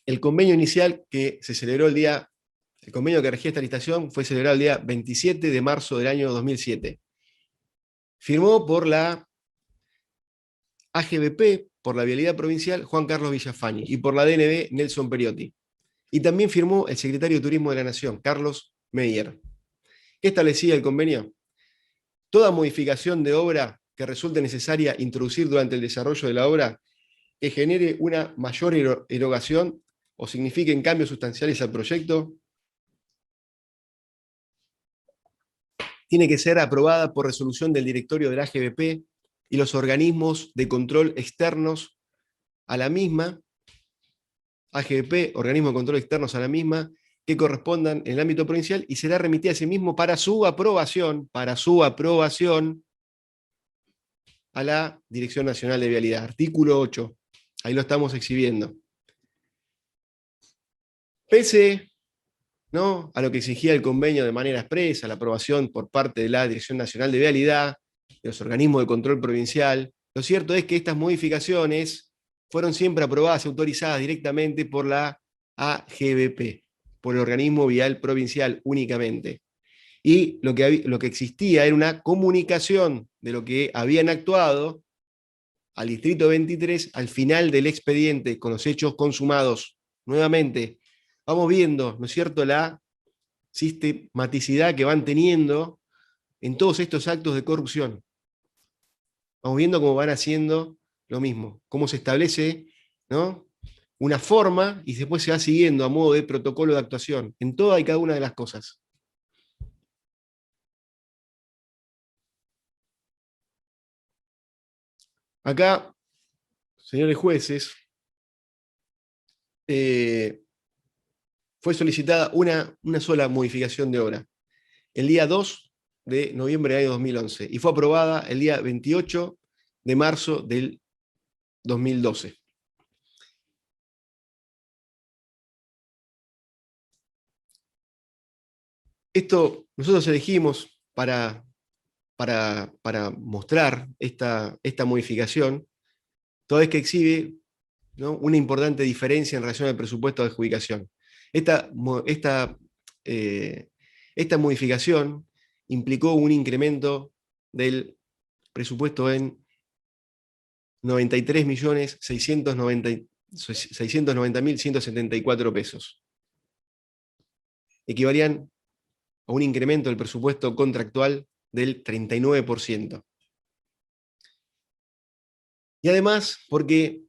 el convenio inicial que se celebró el convenio que regía esta licitación fue celebrado el día 27 de marzo del año 2007. Firmó por la AGBP, por la Vialidad Provincial, Juan Carlos Villafañe, y por la DNB, Nelson Periotti. Y también firmó el secretario de Turismo de la Nación, Carlos Meyer. ¿Qué establecía el convenio? Toda modificación de obra que resulte necesaria introducir durante el desarrollo de la obra que genere una mayor erogación o signifiquen cambios sustanciales al proyecto, tiene que ser aprobada por resolución del directorio de la AGBP y los organismos de control externos a la misma, AGBP, organismos de control externos a la misma, que correspondan en el ámbito provincial, y será remitida a sí mismo para su aprobación a la Dirección Nacional de Vialidad. Artículo 8. Ahí lo estamos exhibiendo. Pese, ¿no?, a lo que exigía el convenio de manera expresa, la aprobación por parte de la Dirección Nacional de Vialidad, de los organismos de control provincial, lo cierto es que estas modificaciones fueron siempre aprobadas y autorizadas directamente por la AGBP, por el organismo vial provincial únicamente. Y lo que existía era una comunicación de lo que habían actuado al Distrito 23 al final del expediente, con los hechos consumados. Nuevamente, vamos viendo, ¿no es cierto?, la sistematicidad que van teniendo en todos estos actos de corrupción. Vamos viendo cómo van haciendo lo mismo, cómo se establece, ¿no?, una forma y después se va siguiendo a modo de protocolo de actuación en toda y cada una de las cosas. Acá, señores jueces, fue solicitada una sola modificación de obra, el día 2 de noviembre del año 2011, y fue aprobada el día 28 de marzo del 2012. Esto nosotros elegimos para mostrar esta modificación, toda vez que exhibe, ¿no?, una importante diferencia en relación al presupuesto de adjudicación. Esta modificación implicó un incremento del presupuesto en 93.690.174 pesos. Equivalían a un incremento del presupuesto contractual del 39%. Y además, porque,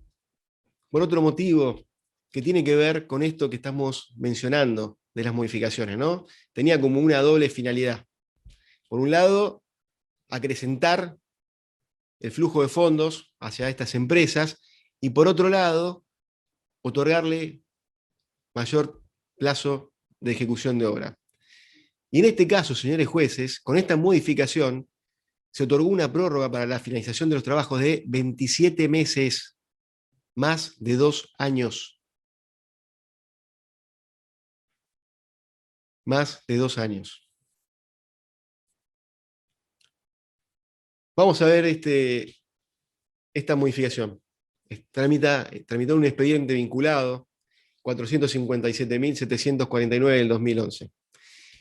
por otro motivo, que tiene que ver con esto que estamos mencionando de las modificaciones, ¿no? Tenía como una doble finalidad. Por un lado, acrecentar el flujo de fondos hacia estas empresas, y por otro lado, otorgarle mayor plazo de ejecución de obra. Y en este caso, señores jueces, con esta modificación, se otorgó una prórroga para la finalización de los trabajos de 27 meses, más de 2 años. Más de 2 años. Vamos a ver esta modificación. Tramitó un expediente vinculado, 457.749 del 2011.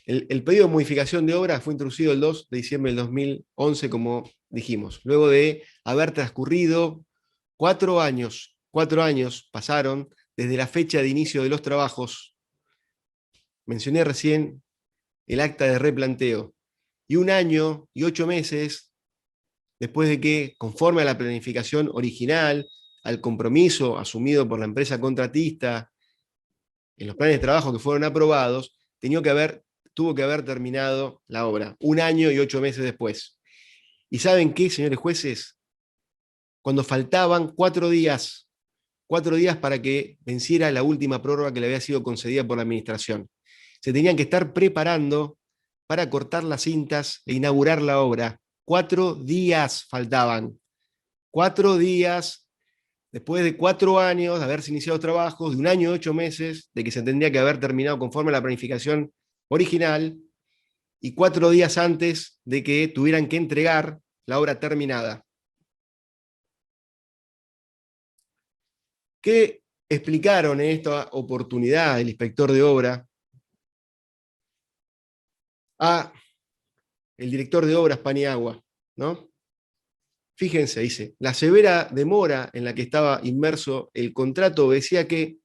El pedido de modificación de obra fue introducido el 2 de diciembre del 2011, como dijimos, luego de haber transcurrido 4 años. 4 años pasaron desde la fecha de inicio de los trabajos. Mencioné recién el acta de replanteo. Y 1 año y 8 meses después de que, conforme a la planificación original, al compromiso asumido por la empresa contratista, en los planes de trabajo que fueron aprobados, tuvo que haber terminado la obra, 1 año y 8 meses después. ¿Y saben qué, señores jueces? Cuando faltaban 4 días para que venciera la última prórroga que le había sido concedida por la administración, se tenían que estar preparando para cortar las cintas e inaugurar la obra. 4 días faltaban. 4 días después de 4 años de haberse iniciado trabajos, de 1 año y 8 meses, de que se tendría que haber terminado conforme a la planificación original, y 4 días antes de que tuvieran que entregar la obra terminada. ¿Qué explicaron en esta oportunidad el inspector de obra a el director de obras Paniagua, ¿no? Fíjense, dice, la severa demora en la que estaba inmerso el contrato decía que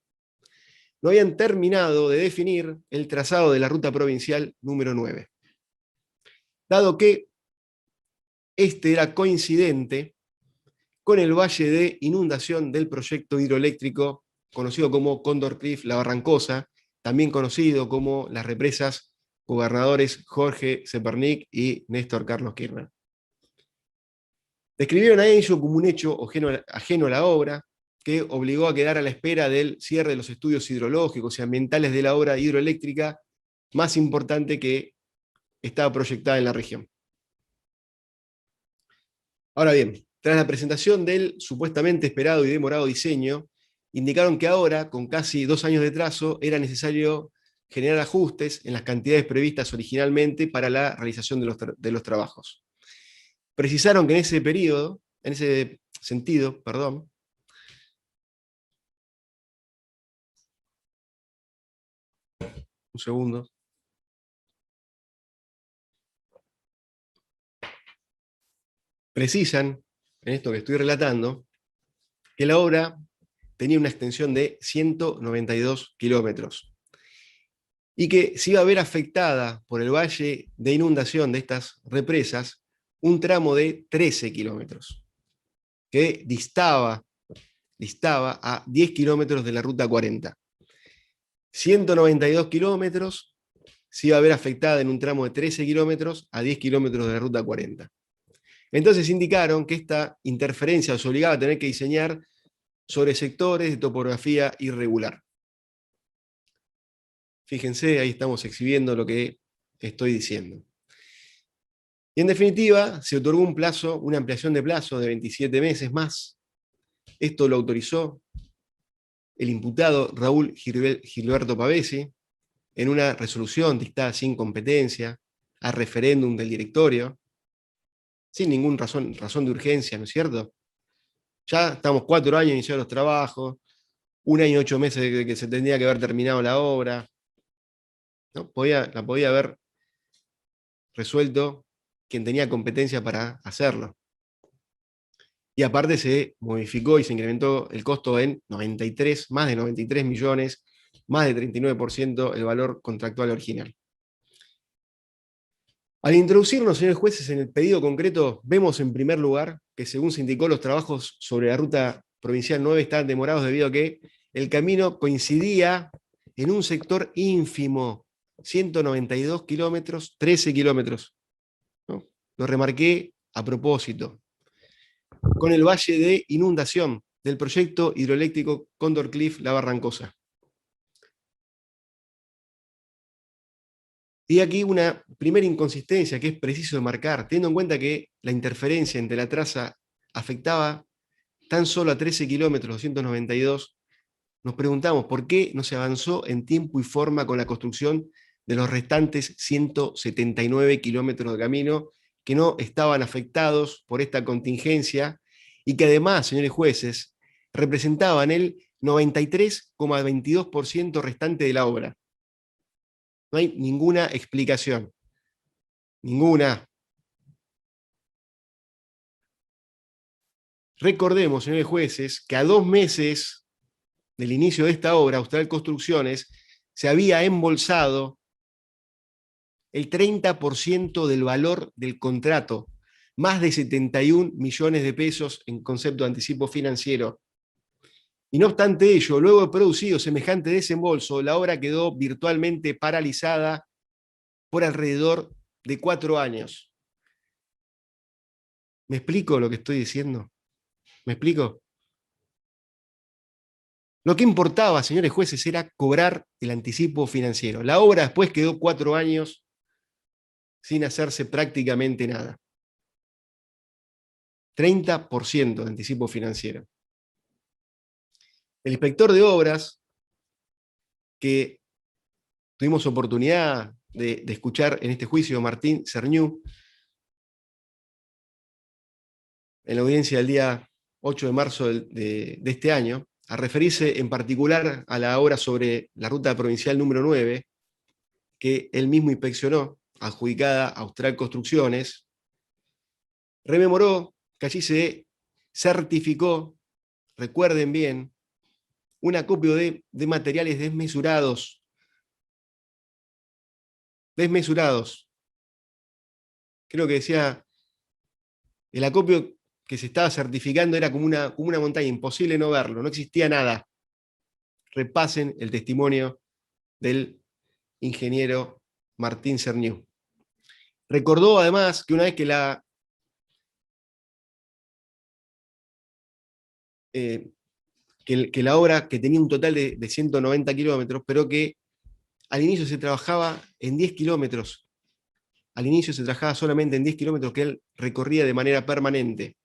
no habían terminado de definir el trazado de la ruta provincial número 9, dado que este era coincidente con el valle de inundación del proyecto hidroeléctrico conocido como Condor Cliff La Barrancosa, también conocido como las represas Gobernadores Jorge Zepernik y Néstor Carlos Kirchner. Describieron a ello como un hecho ajeno a la obra, que obligó a quedar a la espera del cierre de los estudios hidrológicos y ambientales de la obra hidroeléctrica más importante que estaba proyectada en la región. Ahora bien, tras la presentación del supuestamente esperado y demorado diseño, indicaron que ahora, con casi 2 años de trazo, era necesario generar ajustes en las cantidades previstas originalmente para la realización de los trabajos. Precisaron que en ese periodo, en ese sentido, perdón, un segundo. Precisan, en esto que estoy relatando, que la obra tenía una extensión de 192 kilómetros y que se iba a ver afectada por el valle de inundación de estas represas un tramo de 13 kilómetros, que distaba a 10 kilómetros de la ruta 40. 192 kilómetros se iba a ver afectada en un tramo de 13 kilómetros a 10 kilómetros de la ruta 40. Entonces indicaron que esta interferencia os obligaba a tener que diseñar sobre sectores de topografía irregular. Fíjense, ahí estamos exhibiendo lo que estoy diciendo. Y en definitiva, se otorgó un plazo, una ampliación de plazo de 27 meses más. Esto lo autorizó el imputado Raúl Gilberto Pavesi en una resolución dictada sin competencia, a referéndum del directorio, sin ninguna razón de urgencia, ¿no es cierto? Ya estamos 4 años iniciados los trabajos, 1 año y 8 meses de que se tendría que haber terminado la obra, ¿no? La podía haber resuelto quien tenía competencia para hacerlo. Y aparte se modificó y se incrementó el costo en más de 93 millones, más de 39% el valor contractual original. Al introducirnos, señores jueces, en el pedido concreto, vemos en primer lugar que, según se indicó, los trabajos sobre la ruta provincial 9 estaban demorados debido a que el camino coincidía en un sector ínfimo, 192 kilómetros, 13 kilómetros. ¿No? Lo remarqué a propósito. Con el valle de inundación del proyecto hidroeléctrico Condor Cliff La Barrancosa. Y aquí una primera inconsistencia que es preciso marcar, teniendo en cuenta que la interferencia entre la traza afectaba tan solo a 13 kilómetros, 292, nos preguntamos por qué no se avanzó en tiempo y forma con la construcción de los restantes 179 kilómetros de camino que no estaban afectados por esta contingencia y que además, señores jueces, representaban el 93,22% restante de la obra. No hay ninguna explicación. Ninguna. Recordemos, señores jueces, que a 2 meses del inicio de esta obra, Austral Construcciones se había embolsado el 30% del valor del contrato, más de 71 millones de pesos en concepto de anticipo financiero. Y no obstante ello, luego de producido semejante desembolso, la obra quedó virtualmente paralizada por alrededor de 4 años. ¿Me explico lo que estoy diciendo? ¿Me explico? Lo que importaba, señores jueces, era cobrar el anticipo financiero. La obra después quedó 4 años sin hacerse prácticamente nada. 30% de anticipo financiero. El inspector de obras, que tuvimos oportunidad de escuchar en este juicio, Martín Cerniú, en la audiencia del día 8 de marzo de este año, a referirse en particular a la obra sobre la ruta provincial número 9, que él mismo inspeccionó, adjudicada a Austral Construcciones, rememoró que allí se certificó, recuerden bien, un acopio de materiales desmesurados. Creo que decía, el acopio que se estaba certificando era como una montaña, imposible no verlo, no existía nada. Repasen el testimonio del ingeniero Martín Cerniu. Recordó además que una vez que la obra, que tenía un total de 190 kilómetros, pero que al inicio se trabajaba en 10 kilómetros. Al inicio se trabajaba solamente en 10 kilómetros que él recorría de manera permanente.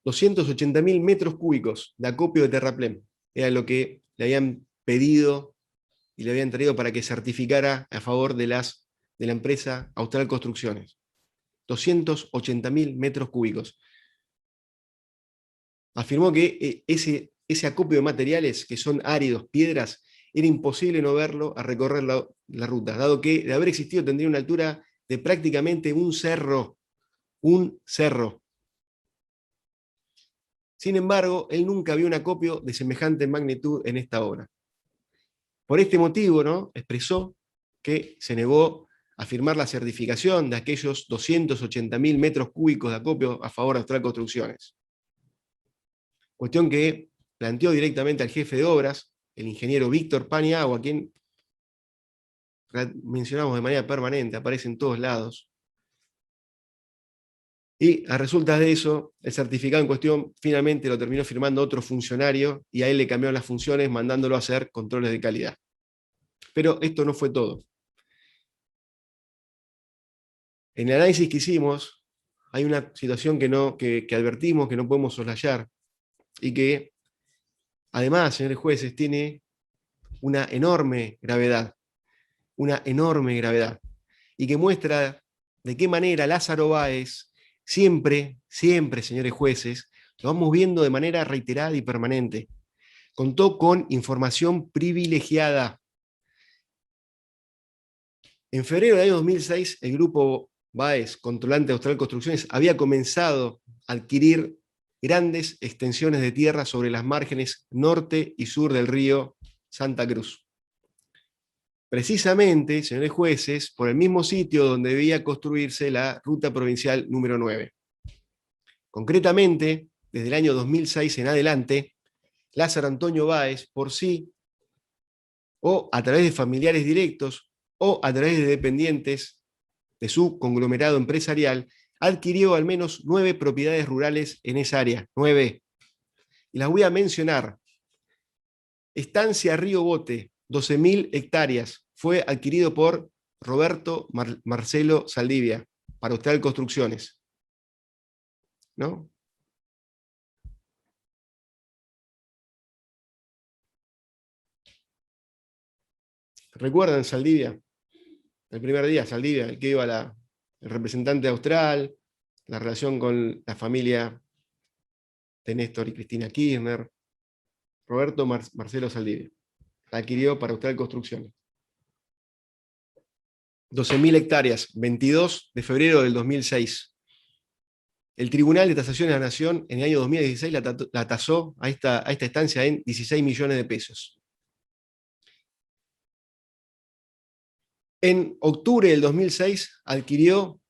$280.000 metros cúbicos de acopio de terraplén. Era lo que le habían pedido y le habían traído para que certificara a favor de la empresa Austral Construcciones. 280.000 metros cúbicos. Afirmó que ese acopio de materiales, que son áridos, piedras, era imposible no verlo a recorrer la ruta, dado que de haber existido tendría una altura de prácticamente un cerro. Un cerro. Sin embargo, él nunca vio un acopio de semejante magnitud en esta obra. Por este motivo, ¿no?, expresó que se negó a firmar la certificación de aquellos 280.000 metros cúbicos de acopio a favor de Austral Construcciones. Cuestión que planteó directamente al jefe de obras, el ingeniero Víctor Paniagua, a quien mencionamos de manera permanente, aparece en todos lados. Y a resultas de eso, el certificado en cuestión finalmente lo terminó firmando otro funcionario y a él le cambiaron las funciones mandándolo a hacer controles de calidad. Pero esto no fue todo. En el análisis que hicimos, hay una situación que advertimos, que no podemos soslayar, y que, además, señores jueces, tiene una enorme gravedad, y que muestra de qué manera Lázaro Báez, siempre, señores jueces, lo vamos viendo de manera reiterada y permanente, contó con información privilegiada. En febrero del año 2006, el grupo Báez, controlante de Austral Construcciones, había comenzado a adquirir grandes extensiones de tierra sobre las márgenes norte y sur del río Santa Cruz. Precisamente, señores jueces, por el mismo sitio donde debía construirse la ruta provincial número 9. Concretamente, desde el año 2006 en adelante, Lázaro Antonio Báez, por sí, o a través de familiares directos, o a través de dependientes de su conglomerado empresarial, adquirió al menos 9 propiedades rurales en esa área, 9. Y las voy a mencionar. Estancia Río Bote, 12.000 hectáreas, fue adquirido por Roberto Marcelo Saldivia, para Austral Construcciones. ¿No? ¿Recuerdan Saldivia? El primer día, Saldivia, el que iba el representante austral, la relación con la familia de Néstor y Cristina Kirchner. Roberto Marcelo Saldivia. La adquirió para Austral Construcciones. 12.000 hectáreas, 22 de febrero del 2006. El Tribunal de Tasación de la Nación en el año 2016 la tasó a esta estancia en 16 millones de pesos. En octubre del 2006 adquirió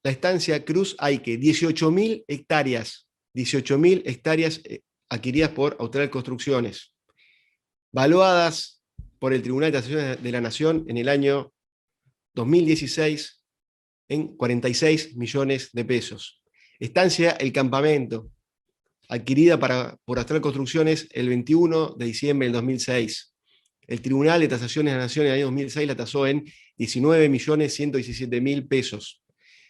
la estancia Cruz Aique, 18.000 hectáreas. 18.000 hectáreas adquiridas por Austral Construcciones, valuadas por el Tribunal de Tasación de la Nación en el año 2016 en 46 millones de pesos. Estancia El Campamento, adquirida por Austral Construcciones el 21 de diciembre del 2006. El Tribunal de Tasaciones de la Nación en el año 2006 la tasó en 19.117.000 pesos.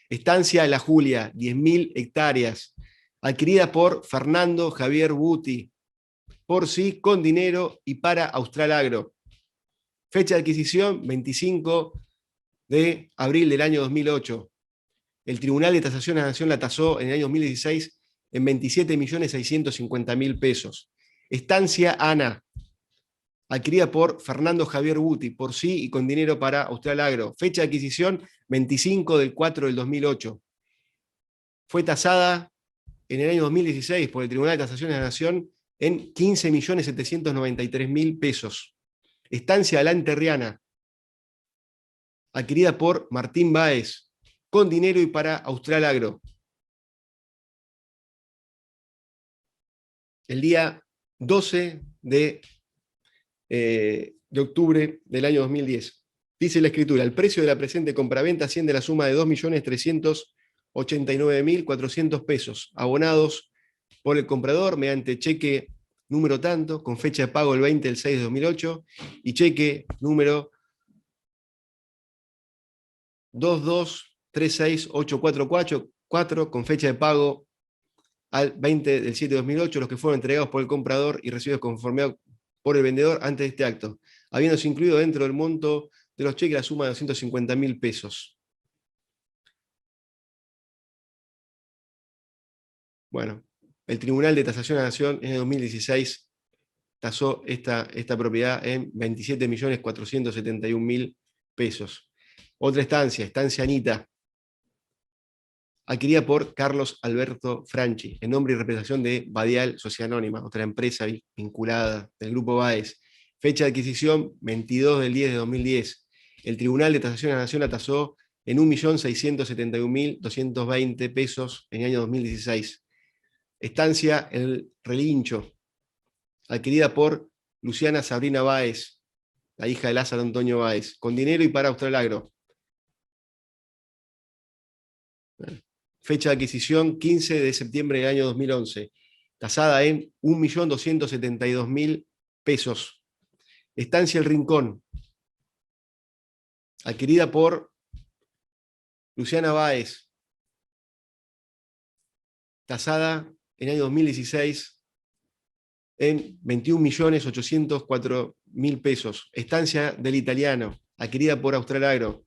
Estancia La Julia, 10.000 hectáreas, adquirida por Fernando Javier Buti, por sí, con dinero y para Austral Agro. Fecha de adquisición, 25 de abril del año 2008. El Tribunal de Tasación de la Nación la tasó en el año 2016 en 27.650.000 pesos. Estancia Ana, adquirida por Fernando Javier Buti, por sí y con dinero para Austral Agro. Fecha de adquisición, 25/4/2008. Fue tasada en el año 2016 por el Tribunal de Tasación de la Nación en 15.793.000 pesos. Estancia La Enterriana, adquirida por Martín Báez, con dinero y para Austral Agro. El día 12 de octubre del año 2010. Dice la escritura: el precio de la presente compraventa asciende a la suma de 2.389.400 pesos, abonados por el comprador mediante cheque número tanto, con fecha de pago el 20/6/2008, y cheque número 2236844, con fecha de pago al 20/7/2008, los que fueron entregados por el comprador y recibidos conforme por el vendedor antes de este acto, habiéndose incluido dentro del monto de los cheques la suma de 250.000 pesos. Bueno, el Tribunal de Tasación de la Nación en el 2016 tasó esta propiedad en 27.471.000 pesos. Otra estancia, Estancia Anita, adquirida por Carlos Alberto Franchi, en nombre y representación de Badial Sociedad Anónima, otra empresa vinculada del Grupo Baez. Fecha de adquisición, 22/10/2010. El Tribunal de Tasación de la Nación la tasó en 1.671.220 pesos en el año 2016. Estancia El Relincho, adquirida por Luciana Sabrina Báez, la hija de Lázaro Antonio Báez, con dinero y para Austral Agro. Fecha de adquisición, 15 de septiembre del año 2011, tasada en 1.272.000 pesos. Estancia El Rincón, adquirida por Luciana Báez, tasada en el año 2016 en 21.804.000 pesos. Estancia del Italiano, adquirida por Austral Agro,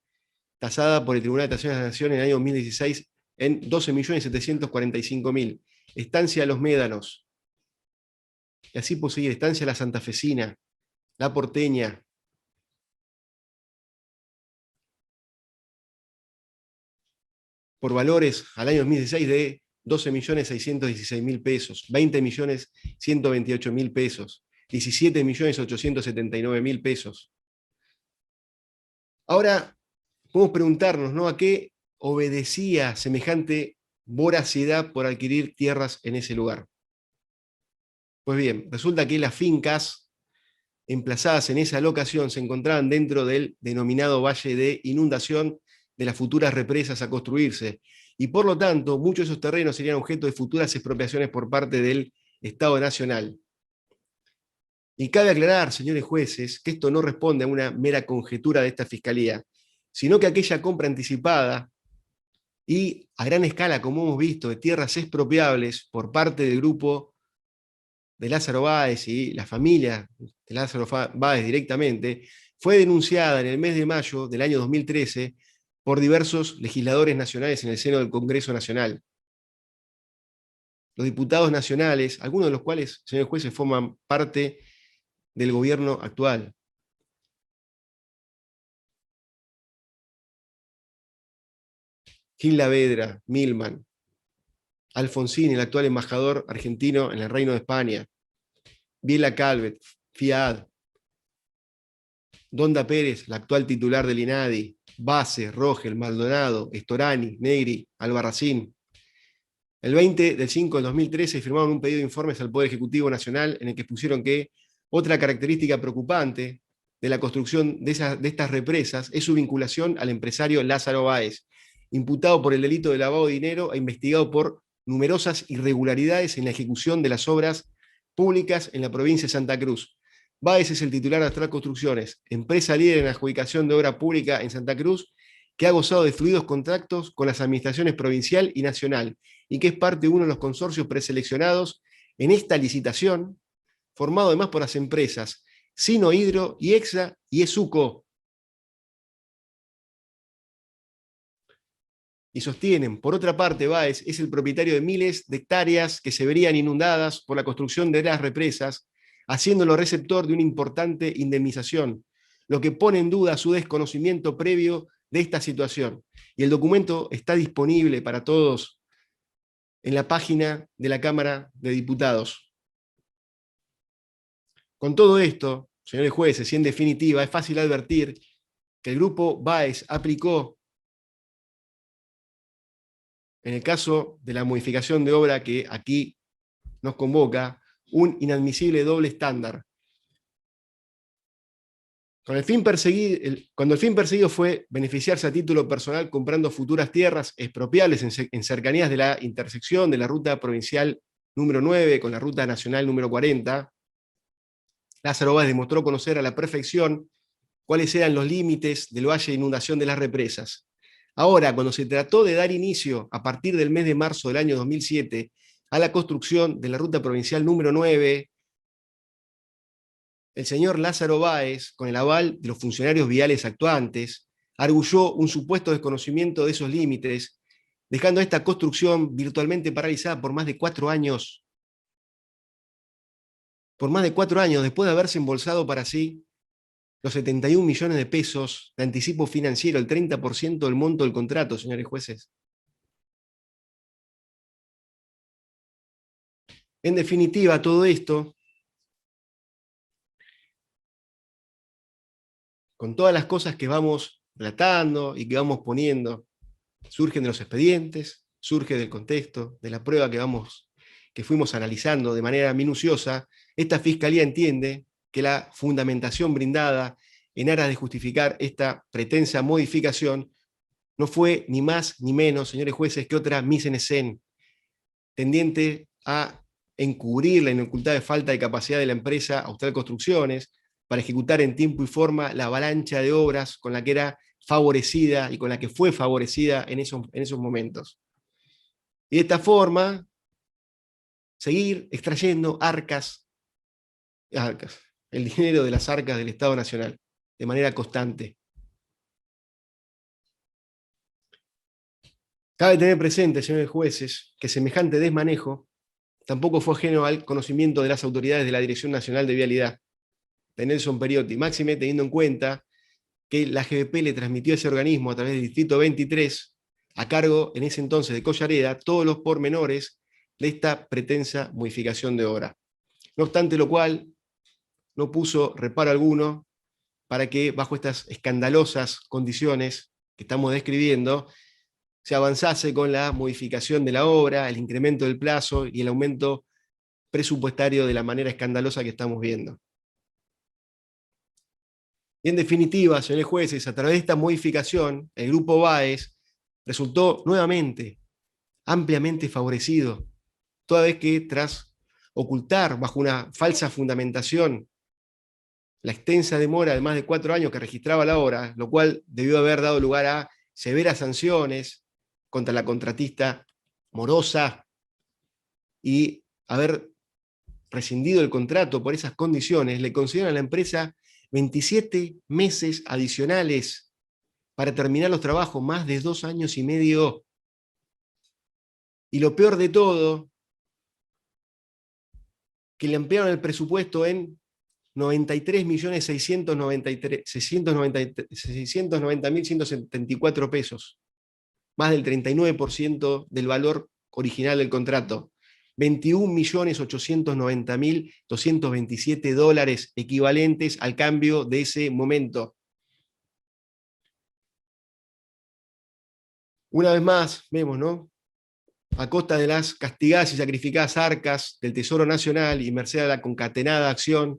tasada por el Tribunal de Tasación de la Nación en el año 2016 en 12.745.000. Estancia Los Médanos. Y así puedo seguir. Estancia La Santafesina, La Porteña. Por valores al año 2016 de 12.616.000 pesos, 20.128.000 pesos, 17.879.000 pesos. Ahora, podemos preguntarnos, ¿no?, a qué obedecía semejante voracidad por adquirir tierras en ese lugar. Pues bien, resulta que las fincas emplazadas en esa locación se encontraban dentro del denominado valle de inundación de las futuras represas a construirse, y por lo tanto muchos de esos terrenos serían objeto de futuras expropiaciones por parte del Estado Nacional. Y cabe aclarar, señores jueces, que esto no responde a una mera conjetura de esta Fiscalía, sino que aquella compra anticipada y a gran escala, como hemos visto, de tierras expropiables por parte del grupo de Lázaro Báez y la familia de Lázaro Báez directamente, fue denunciada en el mes de mayo del año 2013 por diversos legisladores nacionales en el seno del Congreso Nacional. Los diputados nacionales, algunos de los cuales, señores jueces, forman parte del gobierno actual. Gil Lavedra, Milman, Alfonsín, el actual embajador argentino en el Reino de España, Biela Calvet, Fiad, Donda Pérez, la actual titular del INADI, Base, Rogel, Maldonado, Storani, Negri, Albarracín. El 20/5/2013 firmaron un pedido de informes al Poder Ejecutivo Nacional en el que expusieron que otra característica preocupante de la construcción de estas represas es su vinculación al empresario Lázaro Báez, imputado por el delito de lavado de dinero e investigado por numerosas irregularidades en la ejecución de las obras públicas en la provincia de Santa Cruz. Báez es el titular de Austral Construcciones, empresa líder en la adjudicación de obra pública en Santa Cruz, que ha gozado de fluidos contactos con las administraciones provincial y nacional, y que es parte de uno de los consorcios preseleccionados en esta licitación, formado además por las empresas Sino Hidro, IEXA y ESUCO. Y sostienen, por otra parte, Báez es el propietario de miles de hectáreas que se verían inundadas por la construcción de las represas, haciéndolo receptor de una importante indemnización, lo que pone en duda su desconocimiento previo de esta situación. Y el documento está disponible para todos en la página de la Cámara de Diputados. Con todo esto, señores jueces, y en definitiva, es fácil advertir que el grupo Báez aplicó, en el caso de la modificación de obra que aquí nos convoca, un inadmisible doble estándar. Cuando el fin perseguido fue beneficiarse a título personal comprando futuras tierras expropiables en cercanías de la intersección de la ruta provincial número 9 con la ruta nacional número 40, Lázaro Báez demostró conocer a la perfección cuáles eran los límites del valle de inundación de las represas. Ahora, cuando se trató de dar inicio, a partir del mes de marzo del año 2007, a la construcción de la ruta provincial número 9, el señor Lázaro Báez, con el aval de los funcionarios viales actuantes, arguyó un supuesto desconocimiento de esos límites, dejando esta construcción virtualmente paralizada por más de 4 años. Por más de 4 años, después de haberse embolsado para sí los 71 millones de pesos de anticipo financiero, el 30% del monto del contrato, señores jueces. En definitiva, todo esto, con todas las cosas que vamos relatando y que vamos poniendo, surgen de los expedientes, surge del contexto, de la prueba que fuimos analizando de manera minuciosa. Esta Fiscalía entiende que la fundamentación brindada en aras de justificar esta pretensa modificación no fue ni más ni menos, señores jueces, que otra mise en scène, tendiente a encubrir la inocultada falta de capacidad de la empresa Austral Construcciones para ejecutar en tiempo y forma la avalancha de obras con la que era favorecida y con la que fue favorecida en esos momentos. Y de esta forma, seguir extrayendo arcas, el dinero de las arcas del Estado Nacional, de manera constante. Cabe tener presente, señores jueces, que semejante desmanejo tampoco fue ajeno al conocimiento de las autoridades de la Dirección Nacional de Vialidad, de Nelson Periotti, máxime teniendo en cuenta que la GBP le transmitió a ese organismo a través del Distrito 23, a cargo en ese entonces de Collareda, todos los pormenores de esta pretensa modificación de obra. No obstante lo cual, no puso reparo alguno para que bajo estas escandalosas condiciones que estamos describiendo, se avanzase con la modificación de la obra, el incremento del plazo y el aumento presupuestario de la manera escandalosa que estamos viendo. Y en definitiva, señores jueces, a través de esta modificación, el grupo Báez resultó nuevamente ampliamente favorecido, toda vez que tras ocultar bajo una falsa fundamentación la extensa demora de más de 4 años que registraba la obra, lo cual debió haber dado lugar a severas sanciones contra la contratista morosa y haber rescindido el contrato por esas condiciones, le concedieron a la empresa 27 meses adicionales para terminar los trabajos, más de 2 años y medio. Y lo peor de todo, que le ampliaron el presupuesto en 93.690.174 pesos, más del 39% del valor original del contrato. 21.890.227 dólares equivalentes al cambio de ese momento. Una vez más, vemos, ¿no? A costa de las castigadas y sacrificadas arcas del Tesoro Nacional y merced a la concatenada acción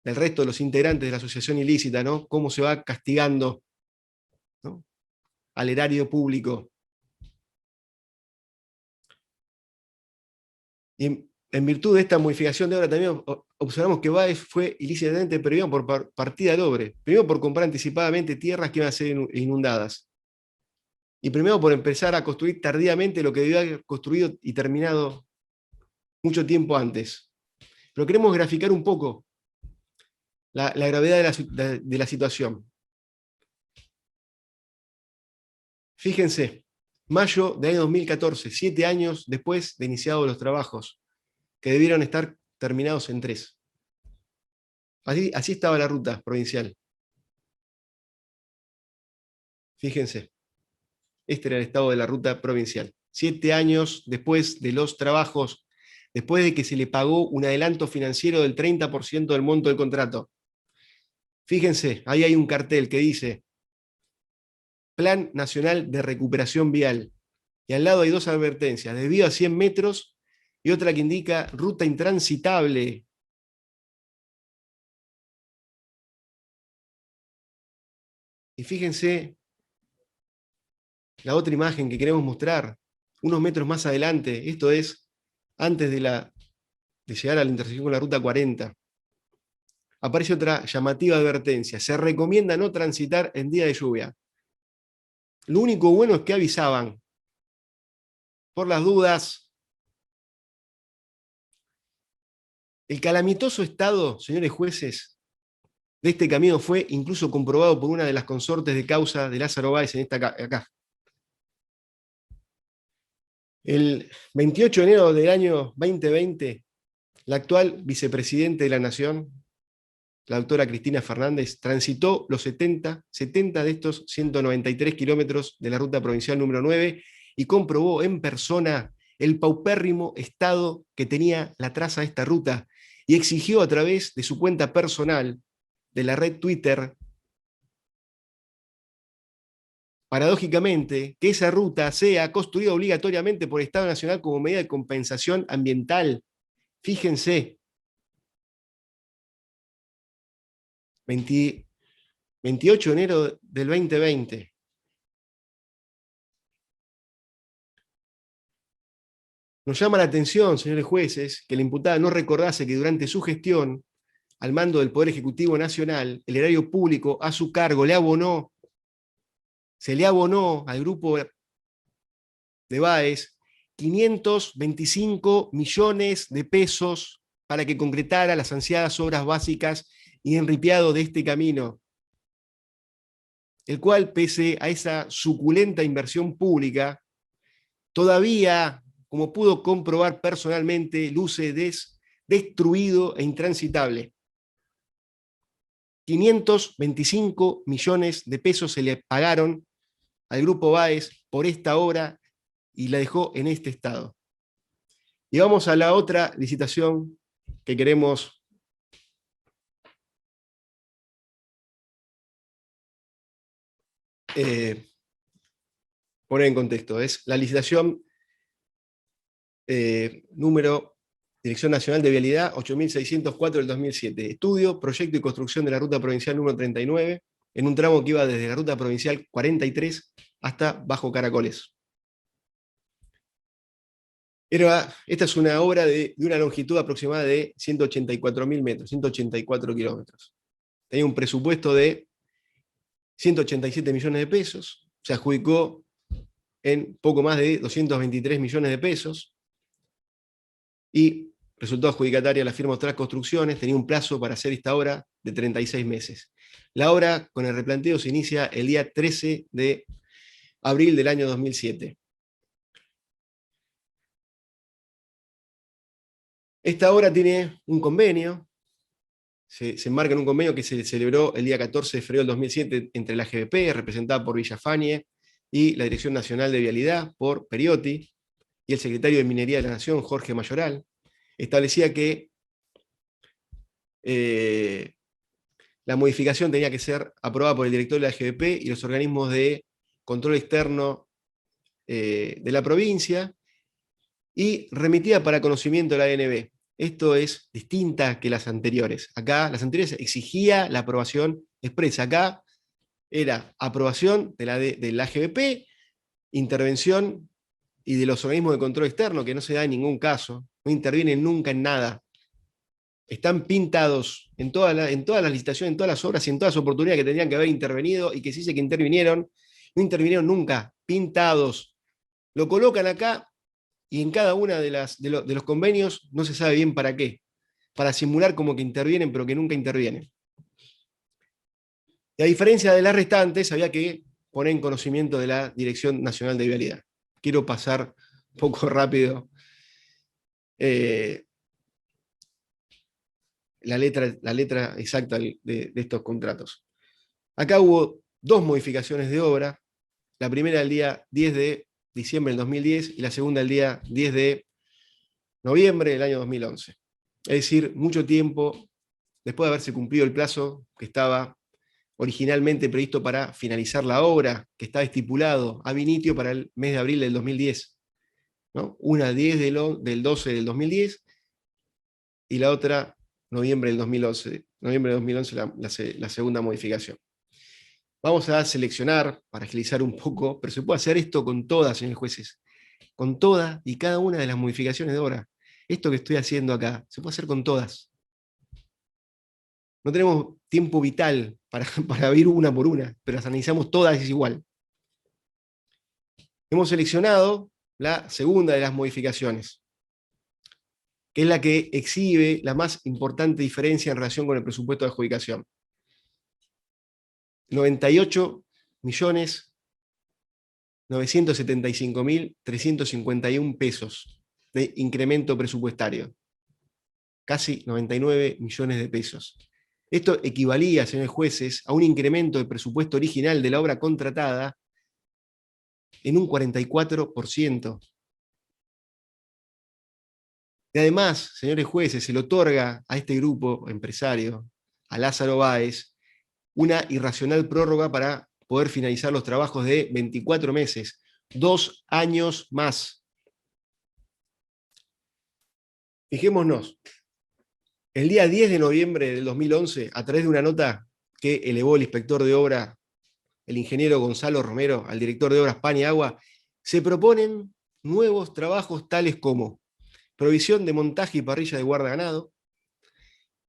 del resto de los integrantes de la asociación ilícita, ¿no? Cómo se va castigando, ¿no?, al erario público. Y en virtud de esta modificación de obra también observamos que Báez fue ilícitamente prevenido por partida doble. Primero por comprar anticipadamente tierras que iban a ser inundadas. Y primero por empezar a construir tardíamente lo que debió haber construido y terminado mucho tiempo antes. Pero queremos graficar un poco la gravedad de la situación. Fíjense, Mayo del año 2014, 7 años después de iniciados los trabajos, que debieron estar terminados en 3. Así estaba la ruta provincial. Fíjense, este era el estado de la ruta provincial. 7 años después de los trabajos, después de que se le pagó un adelanto financiero del 30% del monto del contrato. Fíjense, ahí hay un cartel que dice Plan Nacional de Recuperación Vial. Y al lado hay 2 advertencias, desvío a 100 metros y otra que indica ruta intransitable. Y fíjense la otra imagen que queremos mostrar, unos metros más adelante, esto es antes de llegar a la intersección con la ruta 40. Aparece otra llamativa advertencia, se recomienda no transitar en día de lluvia. Lo único bueno es que avisaban, por las dudas. El calamitoso estado, señores jueces, de este camino fue incluso comprobado por una de las consortes de causa de Lázaro Báez en esta acá. El 28 de enero del año 2020, la actual vicepresidente de la Nación, la doctora Cristina Fernández, transitó los 70 de estos 193 kilómetros de la ruta provincial número 9 y comprobó en persona el paupérrimo estado que tenía la traza de esta ruta y exigió a través de su cuenta personal de la red Twitter, paradójicamente, que esa ruta sea construida obligatoriamente por el Estado Nacional como medida de compensación ambiental. Fíjense, 28 de enero del 2020. Nos llama la atención, señores jueces, que la imputada no recordase que durante su gestión al mando del Poder Ejecutivo Nacional, el erario público a su cargo se le abonó al grupo de Báez 525 millones de pesos para que concretara las ansiadas obras básicas y enripiado de este camino, el cual, pese a esa suculenta inversión pública, todavía, como pudo comprobar personalmente, luce destruido e intransitable. 525 millones de pesos se le pagaron al Grupo Báez por esta obra y la dejó en este estado. Y vamos a la otra licitación que queremos poner en contexto. Es la licitación número Dirección Nacional de Vialidad 8604 del 2007. Estudio, proyecto y construcción de la ruta provincial número 39, en un tramo que iba desde la ruta provincial 43 hasta Bajo Caracoles. Esta es una obra de una longitud aproximada de 184.000 metros, 184 kilómetros. Tenía un presupuesto de 187 millones de pesos, se adjudicó en poco más de 223 millones de pesos, y resultó adjudicataria la firma Austral Construcciones, tenía un plazo para hacer esta obra de 36 meses. La obra, con el replanteo, se inicia el día 13 de abril del año 2007. Esta obra tiene un convenio, se enmarca en un convenio que se celebró el día 14 de febrero del 2007 entre la GBP, representada por Villafañe, y la Dirección Nacional de Vialidad, por Periotti, y el secretario de Minería de la Nación, Jorge Mayoral. Establecía que la modificación tenía que ser aprobada por el director de la GBP y los organismos de control externo de la provincia, y remitida para conocimiento de la ANB. Esto es distinta que las anteriores. Acá, las anteriores exigía la aprobación expresa. Acá era aprobación de la GBP, intervención y de los organismos de control externo, que no se da en ningún caso, no intervienen nunca en nada. Están pintados en todas las licitaciones, en todas las obras y en todas las oportunidades que tendrían que haber intervenido y que se dice que intervinieron, no intervinieron nunca, pintados. Lo colocan acá y en cada una de los convenios no se sabe bien para qué, para simular como que intervienen, pero que nunca intervienen. Y a diferencia de las restantes, había que poner en conocimiento de la Dirección Nacional de Vialidad. quiero pasar un poco rápido la letra exacta de estos contratos. Acá hubo dos modificaciones de obra, la primera el día 10 de diciembre del 2010 y la segunda el día 10 de noviembre del año 2011. Es decir, mucho tiempo después de haberse cumplido el plazo que estaba originalmente previsto para finalizar la obra, que estaba estipulado ab initio para el mes de abril del 2010. ¿No? Una 10 del 12 del 2010 y la otra noviembre del 2011, noviembre de 2011 la segunda modificación. Vamos a seleccionar, para agilizar un poco, pero se puede hacer esto con todas, señores jueces, con todas y cada una de las modificaciones de obra. Esto que estoy haciendo acá, se puede hacer con todas. No tenemos tiempo vital para ir una por una, pero las analizamos todas es igual. Hemos seleccionado la segunda de las modificaciones, que es la que exhibe la más importante diferencia en relación con el presupuesto de adjudicación. 98.975.351 pesos de incremento presupuestario. Casi 99 millones de pesos. Esto equivalía, señores jueces, a un incremento del presupuesto original de la obra contratada en un 44%. Y además, señores jueces, se le otorga a este grupo empresario, a Lázaro Báez, una irracional prórroga para poder finalizar los trabajos de 24 meses, 2 años más. Fijémonos, el día 10 de noviembre del 2011, a través de una nota que elevó el inspector de obra, el ingeniero Gonzalo Romero, al director de obras Pan y Agua, se proponen nuevos trabajos tales como provisión de montaje y parrilla de guardaganado,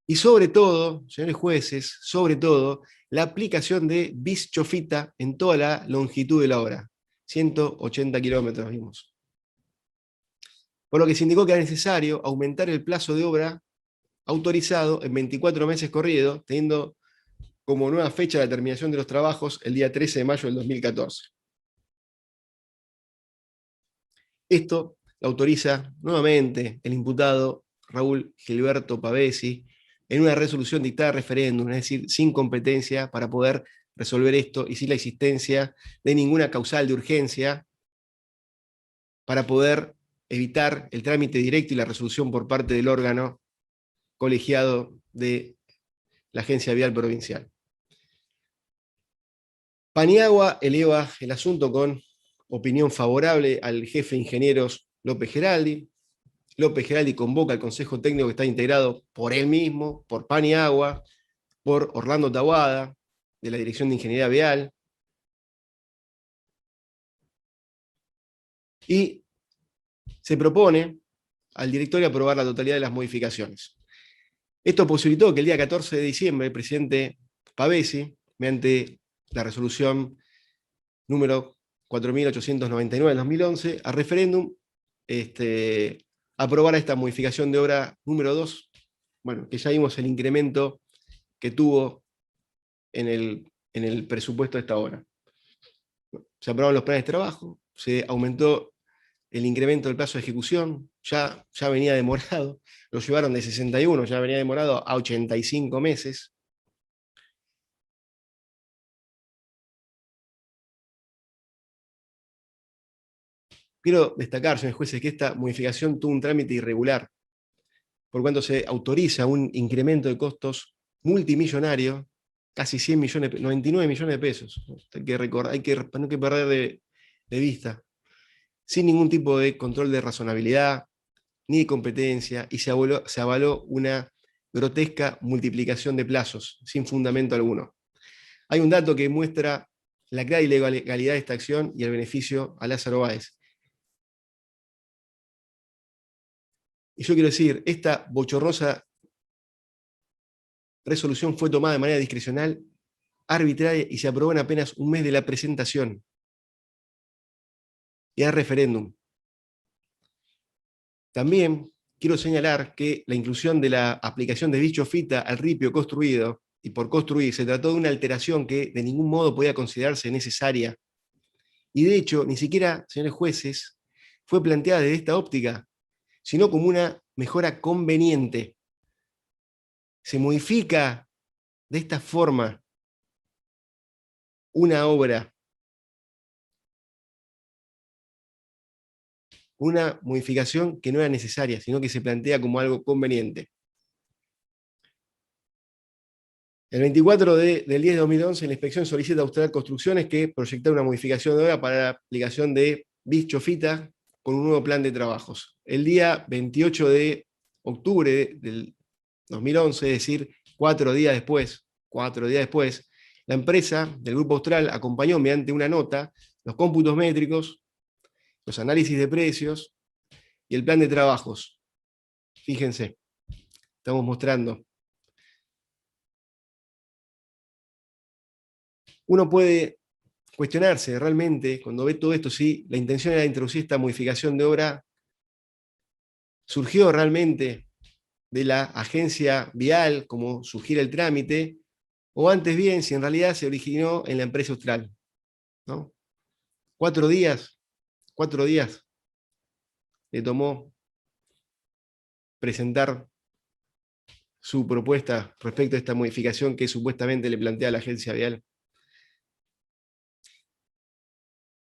y sobre todo, señores jueces, sobre todo, la aplicación de bischofita en toda la longitud de la obra, 180 kilómetros, vimos. Por lo que se indicó que era necesario aumentar el plazo de obra autorizado en 24 meses corridos, teniendo como nueva fecha de terminación de los trabajos el día 13 de mayo del 2014. Esto lo autoriza nuevamente el imputado Raúl Gilberto Pavesi en una resolución dictada a referéndum, es decir, sin competencia para poder resolver esto y sin la existencia de ninguna causal de urgencia para poder evitar el trámite directo y la resolución por parte del órgano colegiado de la Agencia Vial Provincial. Paniagua eleva el asunto con opinión favorable al jefe de ingenieros López Geraldi. López Geraldi convoca al Consejo Técnico que está integrado por él mismo, por Paniagua, por Orlando Taboada, de la Dirección de Ingeniería Vial, y se propone al directorio aprobar la totalidad de las modificaciones. Esto posibilitó que el día 14 de diciembre el presidente Pavesi, mediante la resolución número 4.899 del 2011, a referéndum, aprobara esta modificación de obra número 2, bueno, que ya vimos el incremento que tuvo en el presupuesto de esta obra. Se aprobaron los planes de trabajo, se aumentó el incremento del plazo de ejecución, ya venía demorado, lo llevaron de 61, ya venía demorado a 85 meses. Quiero destacar, señores jueces, que esta modificación tuvo un trámite irregular, por cuanto se autoriza un incremento de costos multimillonario, casi 100 millones, 99 millones de pesos. Hay que recordar, no hay que perder de vista, sin ningún tipo de control de razonabilidad, ni de competencia, y se avaló una grotesca multiplicación de plazos, sin fundamento alguno. Hay un dato que muestra la clara ilegalidad de esta acción y el beneficio a Lázaro Báez. Y yo quiero decir, esta bochornosa resolución fue tomada de manera discrecional, arbitraria, y se aprobó en apenas un mes de la presentación. Y a referéndum. También quiero señalar que la inclusión de la aplicación de bischofita al ripio construido, y por construir, se trató de una alteración que de ningún modo podía considerarse necesaria Y de hecho, ni siquiera, señores jueces, fue planteada desde esta óptica, sino como una mejora conveniente. Se modifica de esta forma una obra, una modificación que no era necesaria, sino que se plantea como algo conveniente. El 24 del 10 de 2011, la inspección solicita a Austral Construcciones que proyectara una modificación de obra para la aplicación de BIS-Chofita con un nuevo plan de trabajos. El día 28 de octubre del 2011, es decir, 4 días después, la empresa del Grupo Austral acompañó mediante una nota los cómputos métricos, los análisis de precios y el plan de trabajos. Fíjense, estamos mostrando. Uno puede cuestionarse realmente, cuando ve todo esto, si la intención era introducir esta modificación de obra, surgió realmente de la agencia vial, como sugiere el trámite, o antes bien, si en realidad se originó en la empresa Austral, ¿no? 4 días le tomó presentar su propuesta respecto a esta modificación que supuestamente le plantea la agencia vial.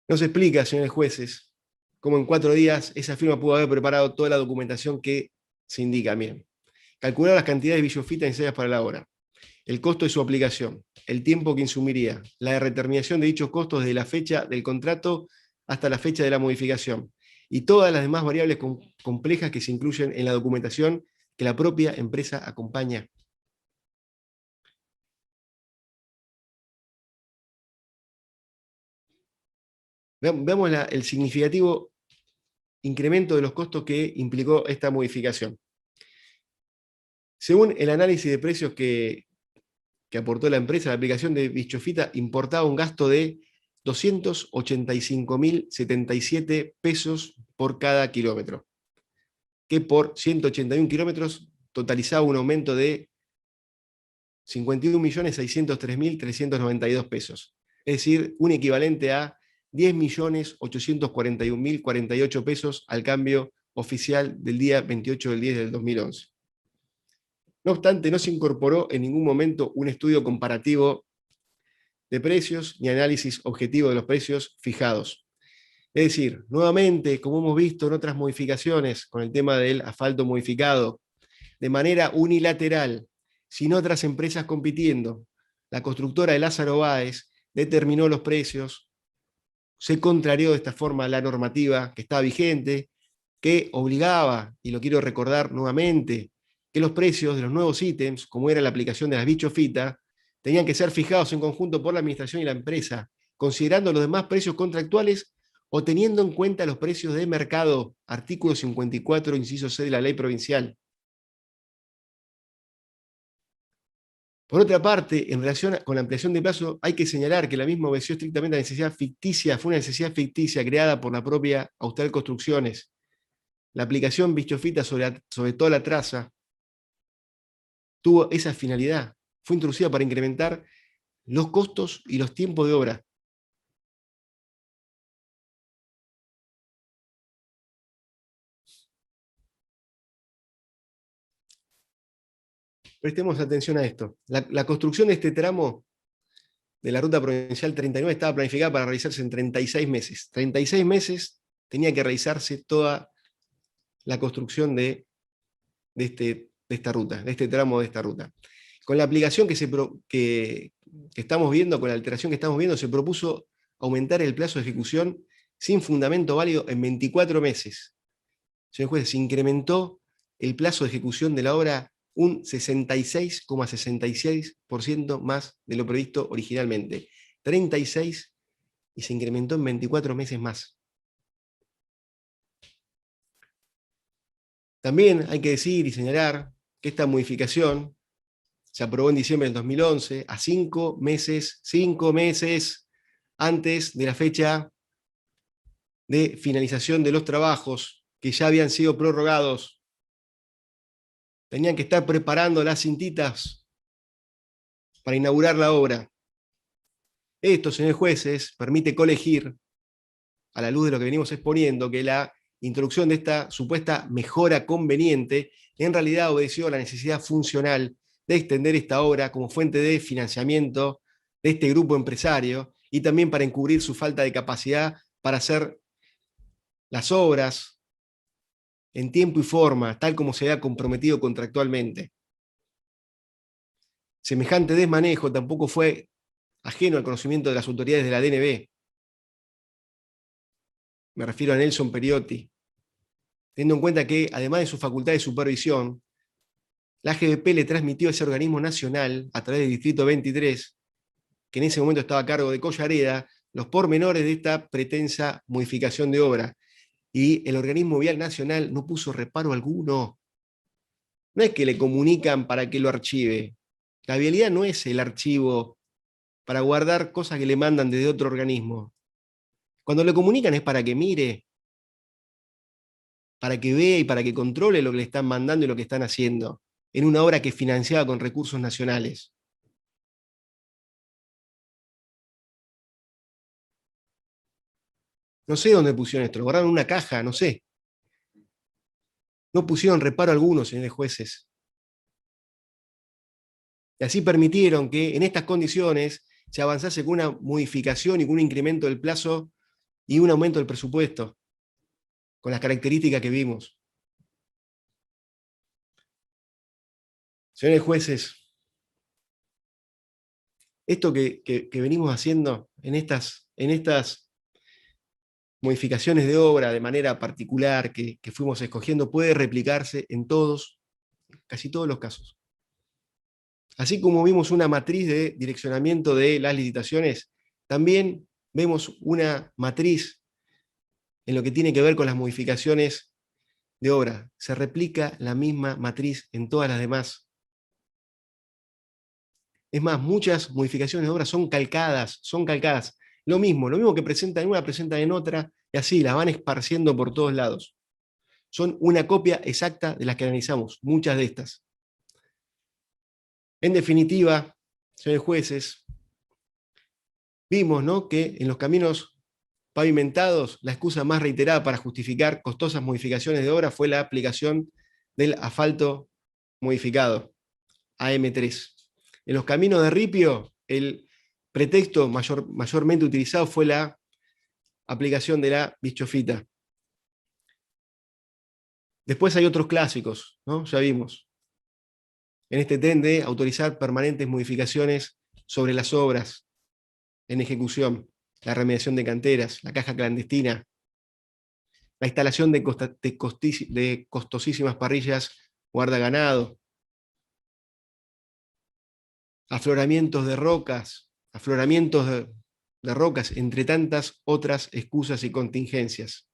No se explica, señores jueces, cómo en 4 días esa firma pudo haber preparado toda la documentación que se indica. Miren, calcular las cantidades de billofita necesarias para la obra, el costo de su aplicación, el tiempo que insumiría, la determinación de dichos costos desde la fecha del contrato hasta la fecha de la modificación, y todas las demás variables complejas que se incluyen en la documentación que la propia empresa acompaña. Veamos el significativo incremento de los costos que implicó esta modificación. Según el análisis de precios que aportó la empresa, la aplicación de BIS-Chofita importaba un gasto de 285.077 pesos por cada kilómetro, que por 181 kilómetros totalizaba un aumento de 51.603.392 pesos, es decir, un equivalente a 10.841.048 pesos al cambio oficial del día 28 del 10 del 2011. No obstante, no se incorporó en ningún momento un estudio comparativo de precios ni análisis objetivo de los precios fijados. Es decir, nuevamente, como hemos visto en otras modificaciones con el tema del asfalto modificado, de manera unilateral, sin otras empresas compitiendo, la constructora de Lázaro Báez determinó los precios, se contrarió de esta forma la normativa que estaba vigente, que obligaba, y lo quiero recordar nuevamente, que los precios de los nuevos ítems, como era la aplicación de las BIS-Chofita, tenían que ser fijados en conjunto por la administración y la empresa, considerando los demás precios contractuales o teniendo en cuenta los precios de mercado, artículo 54, inciso C de la ley provincial. Por otra parte, en relación con la ampliación de plazo, hay que señalar que la misma obedeció estrictamente a la necesidad ficticia, fue una necesidad ficticia creada por la propia Austral Construcciones. La aplicación BIS-Chofita sobre toda la traza tuvo esa finalidad, fue introducida para incrementar los costos y los tiempos de obra. Prestemos atención a esto. La construcción de este tramo de la Ruta Provincial 39 estaba planificada para realizarse en 36 meses. 36 meses tenía que realizarse toda la construcción de esta ruta, de este tramo de esta ruta. Con la aplicación que estamos viendo, con la alteración que estamos viendo, se propuso aumentar el plazo de ejecución sin fundamento válido en 24 meses. Señor juez, se incrementó el plazo de ejecución de la obra un 66,66% más de lo previsto originalmente. 36 y se incrementó en 24 meses más. También hay que decir y señalar que esta modificación se aprobó en diciembre del 2011, a 5 meses antes de la fecha de finalización de los trabajos que ya habían sido prorrogados. Tenían que estar preparando las cintitas para inaugurar la obra. Esto, señores jueces, permite colegir a la luz de lo que venimos exponiendo, que la introducción de esta supuesta mejora conveniente en realidad obedeció a la necesidad funcional de extender esta obra como fuente de financiamiento de este grupo empresario y también para encubrir su falta de capacidad para hacer las obras en tiempo y forma, tal como se ha comprometido contractualmente. Semejante desmanejo tampoco fue ajeno al conocimiento de las autoridades de la DNB. Me refiero a Nelson Periotti, teniendo en cuenta que, además de su facultad de supervisión, la AGBP le transmitió a ese organismo nacional, a través del Distrito 23, que en ese momento estaba a cargo de Collareda, los pormenores de esta pretensa modificación de obra. Y el organismo vial nacional no puso reparo alguno. No es que le comunican para que lo archive. La vialidad no es el archivo para guardar cosas que le mandan desde otro organismo. Cuando le comunican es para que mire, para que vea y para que controle lo que le están mandando y lo que están haciendo, en una obra que es financiada con recursos nacionales. No sé dónde pusieron esto, lo guardaron en una caja, no sé. No pusieron reparo alguno, señores jueces. Y así permitieron que en estas condiciones se avanzase con una modificación y con un incremento del plazo y un aumento del presupuesto, con las características que vimos. Señores jueces, esto que venimos haciendo en estas modificaciones de obra de manera particular que fuimos escogiendo puede replicarse en todos, casi todos los casos. Así como vimos una matriz de direccionamiento de las licitaciones, también vemos una matriz en lo que tiene que ver con las modificaciones de obra. Se replica la misma matriz en todas las demás. Es más, muchas modificaciones de obra son calcadas, son calcadas. Lo mismo que presentan en una, presentan en otra, y así las van esparciendo por todos lados. Son una copia exacta de las que analizamos, muchas de estas. En definitiva, señores jueces, vimos, ¿no?, que en los caminos pavimentados, la excusa más reiterada para justificar costosas modificaciones de obra fue la aplicación del asfalto modificado, AM3. En los caminos de ripio, el pretexto mayormente utilizado fue la aplicación de la bischofita. Después hay otros clásicos, ¿no? Ya vimos. En este tren de autorizar permanentes modificaciones sobre las obras en ejecución, la remediación de canteras, la caja clandestina, la instalación de costosísimas parrillas guardaganado, afloramientos de rocas, entre tantas otras excusas y contingencias.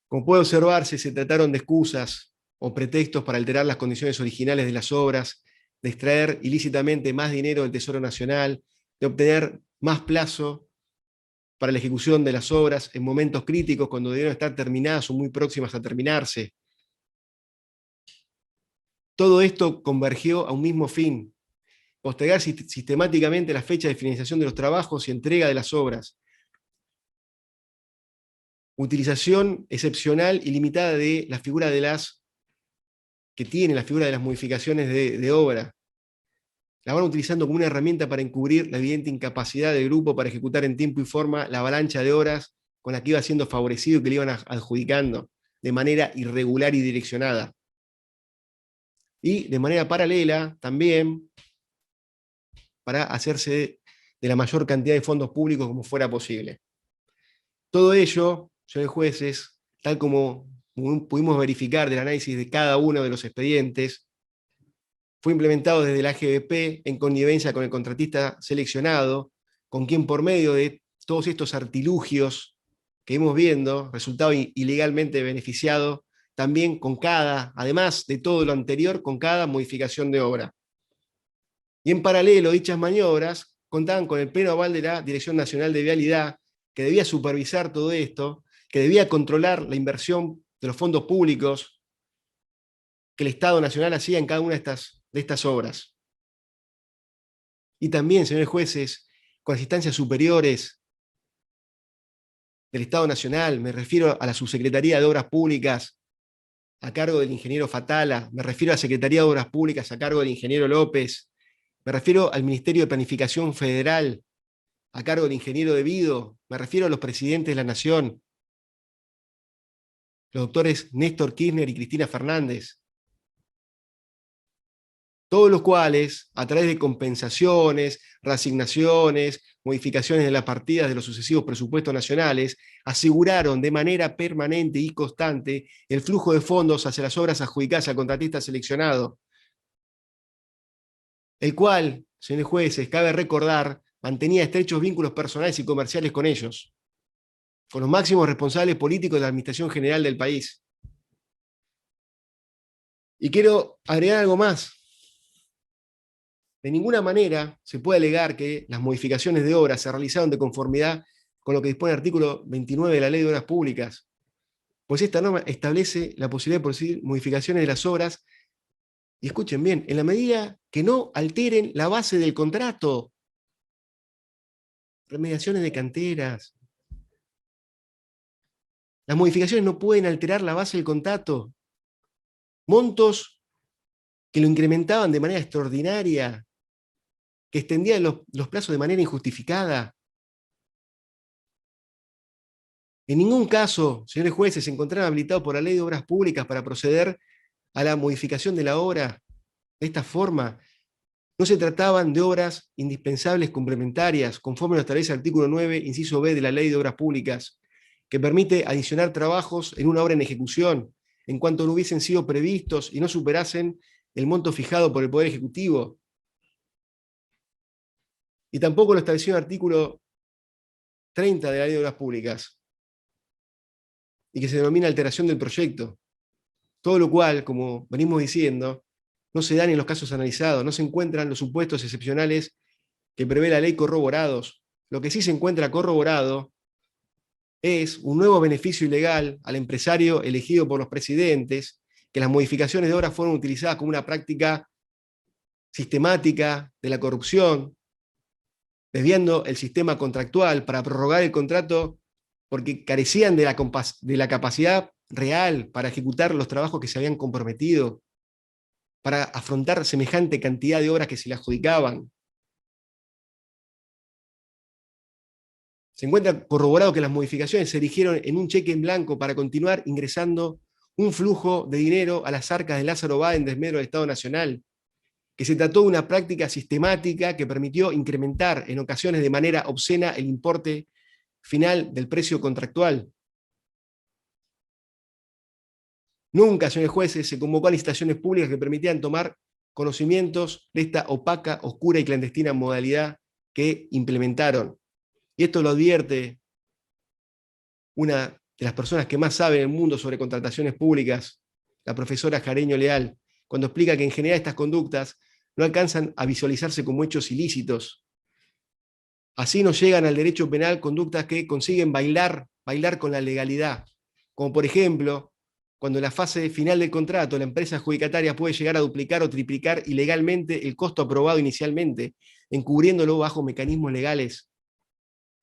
Como puede observarse, se trataron de excusas o pretextos para alterar las condiciones originales de las obras, de extraer ilícitamente más dinero del Tesoro Nacional, de obtener más plazo para la ejecución de las obras en momentos críticos cuando debieron estar terminadas o muy próximas a terminarse. Todo esto convergió a un mismo fin: postergar sistemáticamente la fecha de finalización de los trabajos y entrega de las obras. Utilización excepcional y limitada de la figura de las modificaciones de obra. La van utilizando como una herramienta para encubrir la evidente incapacidad del grupo para ejecutar en tiempo y forma la avalancha de horas con la que iba siendo favorecido y que le iban adjudicando de manera irregular y direccionada. Y de manera paralela también para hacerse de la mayor cantidad de fondos públicos como fuera posible. Todo ello, señores jueces, tal como pudimos verificar del análisis de cada uno de los expedientes, fue implementado desde la AGBP en connivencia con el contratista seleccionado, con quien por medio de todos estos artilugios que hemos viendo, resultado ilegalmente beneficiado, también además de todo lo anterior, con cada modificación de obra. Y en paralelo, dichas maniobras contaban con el pleno aval de la Dirección Nacional de Vialidad, que debía supervisar todo esto, que debía controlar la inversión de los fondos públicos que el Estado Nacional hacía en cada una de estas obras. Y también, señores jueces, con las instancias superiores del Estado Nacional, me refiero a la Subsecretaría de Obras Públicas a cargo del ingeniero Fatala, me refiero a la Secretaría de Obras Públicas a cargo del ingeniero López, me refiero al Ministerio de Planificación Federal a cargo del ingeniero De Vido, me refiero a los presidentes de la Nación, los doctores Néstor Kirchner y Cristina Fernández, todos los cuales, a través de compensaciones, reasignaciones, modificaciones de las partidas de los sucesivos presupuestos nacionales, aseguraron de manera permanente y constante el flujo de fondos hacia las obras adjudicadas al contratista seleccionado, el cual, señores jueces, cabe recordar, mantenía estrechos vínculos personales y comerciales con ellos, con los máximos responsables políticos de la Administración General del país. Y quiero agregar algo más. De ninguna manera se puede alegar que las modificaciones de obras se realizaron de conformidad con lo que dispone el artículo 29 de la Ley de Obras Públicas, pues esta norma establece la posibilidad de producir modificaciones de las obras, y escuchen bien, en la medida que no alteren la base del contrato. Remediaciones de canteras. Las modificaciones no pueden alterar la base del contrato. Montos que lo incrementaban de manera extraordinaria, que extendían los plazos de manera injustificada. En ningún caso, señores jueces, se encontraron habilitados por la Ley de Obras Públicas para proceder a la modificación de la obra de esta forma. No se trataban de obras indispensables complementarias, conforme lo establece el artículo 9, inciso B de la Ley de Obras Públicas, que permite adicionar trabajos en una obra en ejecución, en cuanto no hubiesen sido previstos y no superasen el monto fijado por el Poder Ejecutivo. Y tampoco lo estableció el artículo 30 de la Ley de Obras Públicas, y que se denomina alteración del proyecto. Todo lo cual, como venimos diciendo, no se dan en los casos analizados, no se encuentran los supuestos excepcionales que prevé la ley corroborados. Lo que sí se encuentra corroborado es un nuevo beneficio ilegal al empresario elegido por los presidentes, que las modificaciones de obras fueron utilizadas como una práctica sistemática de la corrupción, desviando el sistema contractual para prorrogar el contrato porque carecían de la capacidad real para ejecutar los trabajos que se habían comprometido, para afrontar semejante cantidad de obras que se le adjudicaban. Se encuentra corroborado que las modificaciones se erigieron en un cheque en blanco para continuar ingresando un flujo de dinero a las arcas de Lázaro Báez en desmedro del Estado Nacional, que se trató de una práctica sistemática que permitió incrementar en ocasiones de manera obscena el importe final del precio contractual. Nunca, señores jueces, se convocó a licitaciones públicas que permitían tomar conocimientos de esta opaca, oscura y clandestina modalidad que implementaron. Y esto lo advierte una de las personas que más sabe en el mundo sobre contrataciones públicas, la profesora Jareño Leal, cuando explica que en general estas conductas no alcanzan a visualizarse como hechos ilícitos. Así no llegan al derecho penal conductas que consiguen bailar con la legalidad, como por ejemplo, cuando en la fase final del contrato la empresa adjudicataria puede llegar a duplicar o triplicar ilegalmente el costo aprobado inicialmente, encubriéndolo bajo mecanismos legales,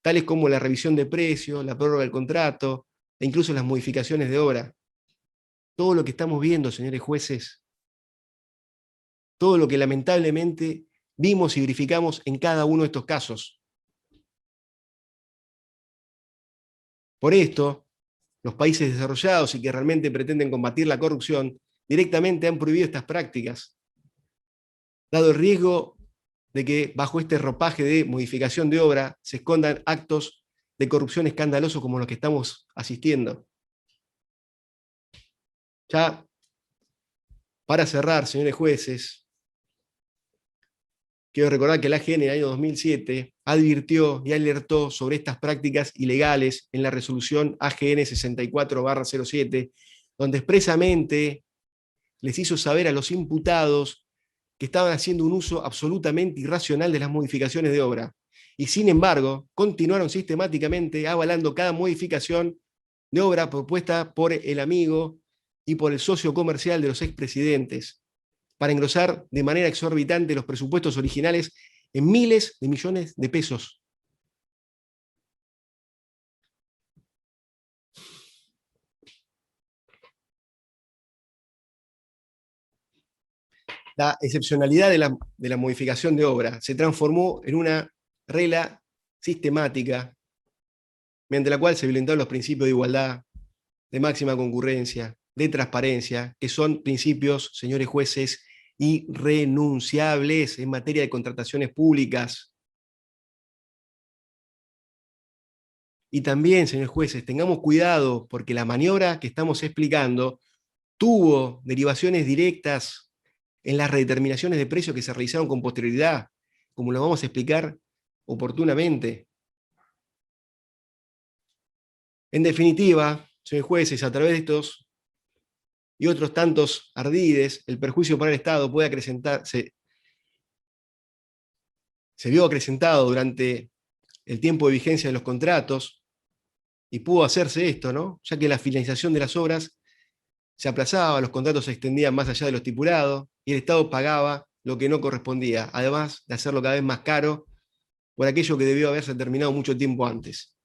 tales como la revisión de precios, la prórroga del contrato, e incluso las modificaciones de obra. Todo lo que estamos viendo, señores jueces, todo lo que lamentablemente vimos y verificamos en cada uno de estos casos. Por esto, los países desarrollados y que realmente pretenden combatir la corrupción, directamente han prohibido estas prácticas, dado el riesgo de que bajo este ropaje de modificación de obra se escondan actos de corrupción escandalosos como los que estamos asistiendo. Ya, para cerrar, señores jueces, quiero recordar que la AGN en el año 2007 advirtió y alertó sobre estas prácticas ilegales en la resolución AGN 64/07, donde expresamente les hizo saber a los imputados que estaban haciendo un uso absolutamente irracional de las modificaciones de obra. Y sin embargo, continuaron sistemáticamente avalando cada modificación de obra propuesta por el amigo y por el socio comercial de los expresidentes, para engrosar de manera exorbitante los presupuestos originales en miles de millones de pesos. La excepcionalidad de la modificación de obra se transformó en una regla sistemática mediante la cual se violentaron los principios de igualdad, de máxima concurrencia, de transparencia, que son principios, señores jueces, irrenunciables en materia de contrataciones públicas. Y también, señores jueces, tengamos cuidado porque la maniobra que estamos explicando tuvo derivaciones directas en las redeterminaciones de precios que se realizaron con posterioridad, como lo vamos a explicar oportunamente. En definitiva, señores jueces, a través de estos y otros tantos ardides, el perjuicio para el Estado puede acrecentarse, se vio acrecentado durante el tiempo de vigencia de los contratos, y pudo hacerse esto, ¿no? Ya que la finalización de las obras se aplazaba, los contratos se extendían más allá de lo estipulado, y el Estado pagaba lo que no correspondía, además de hacerlo cada vez más caro por aquello que debió haberse terminado mucho tiempo antes.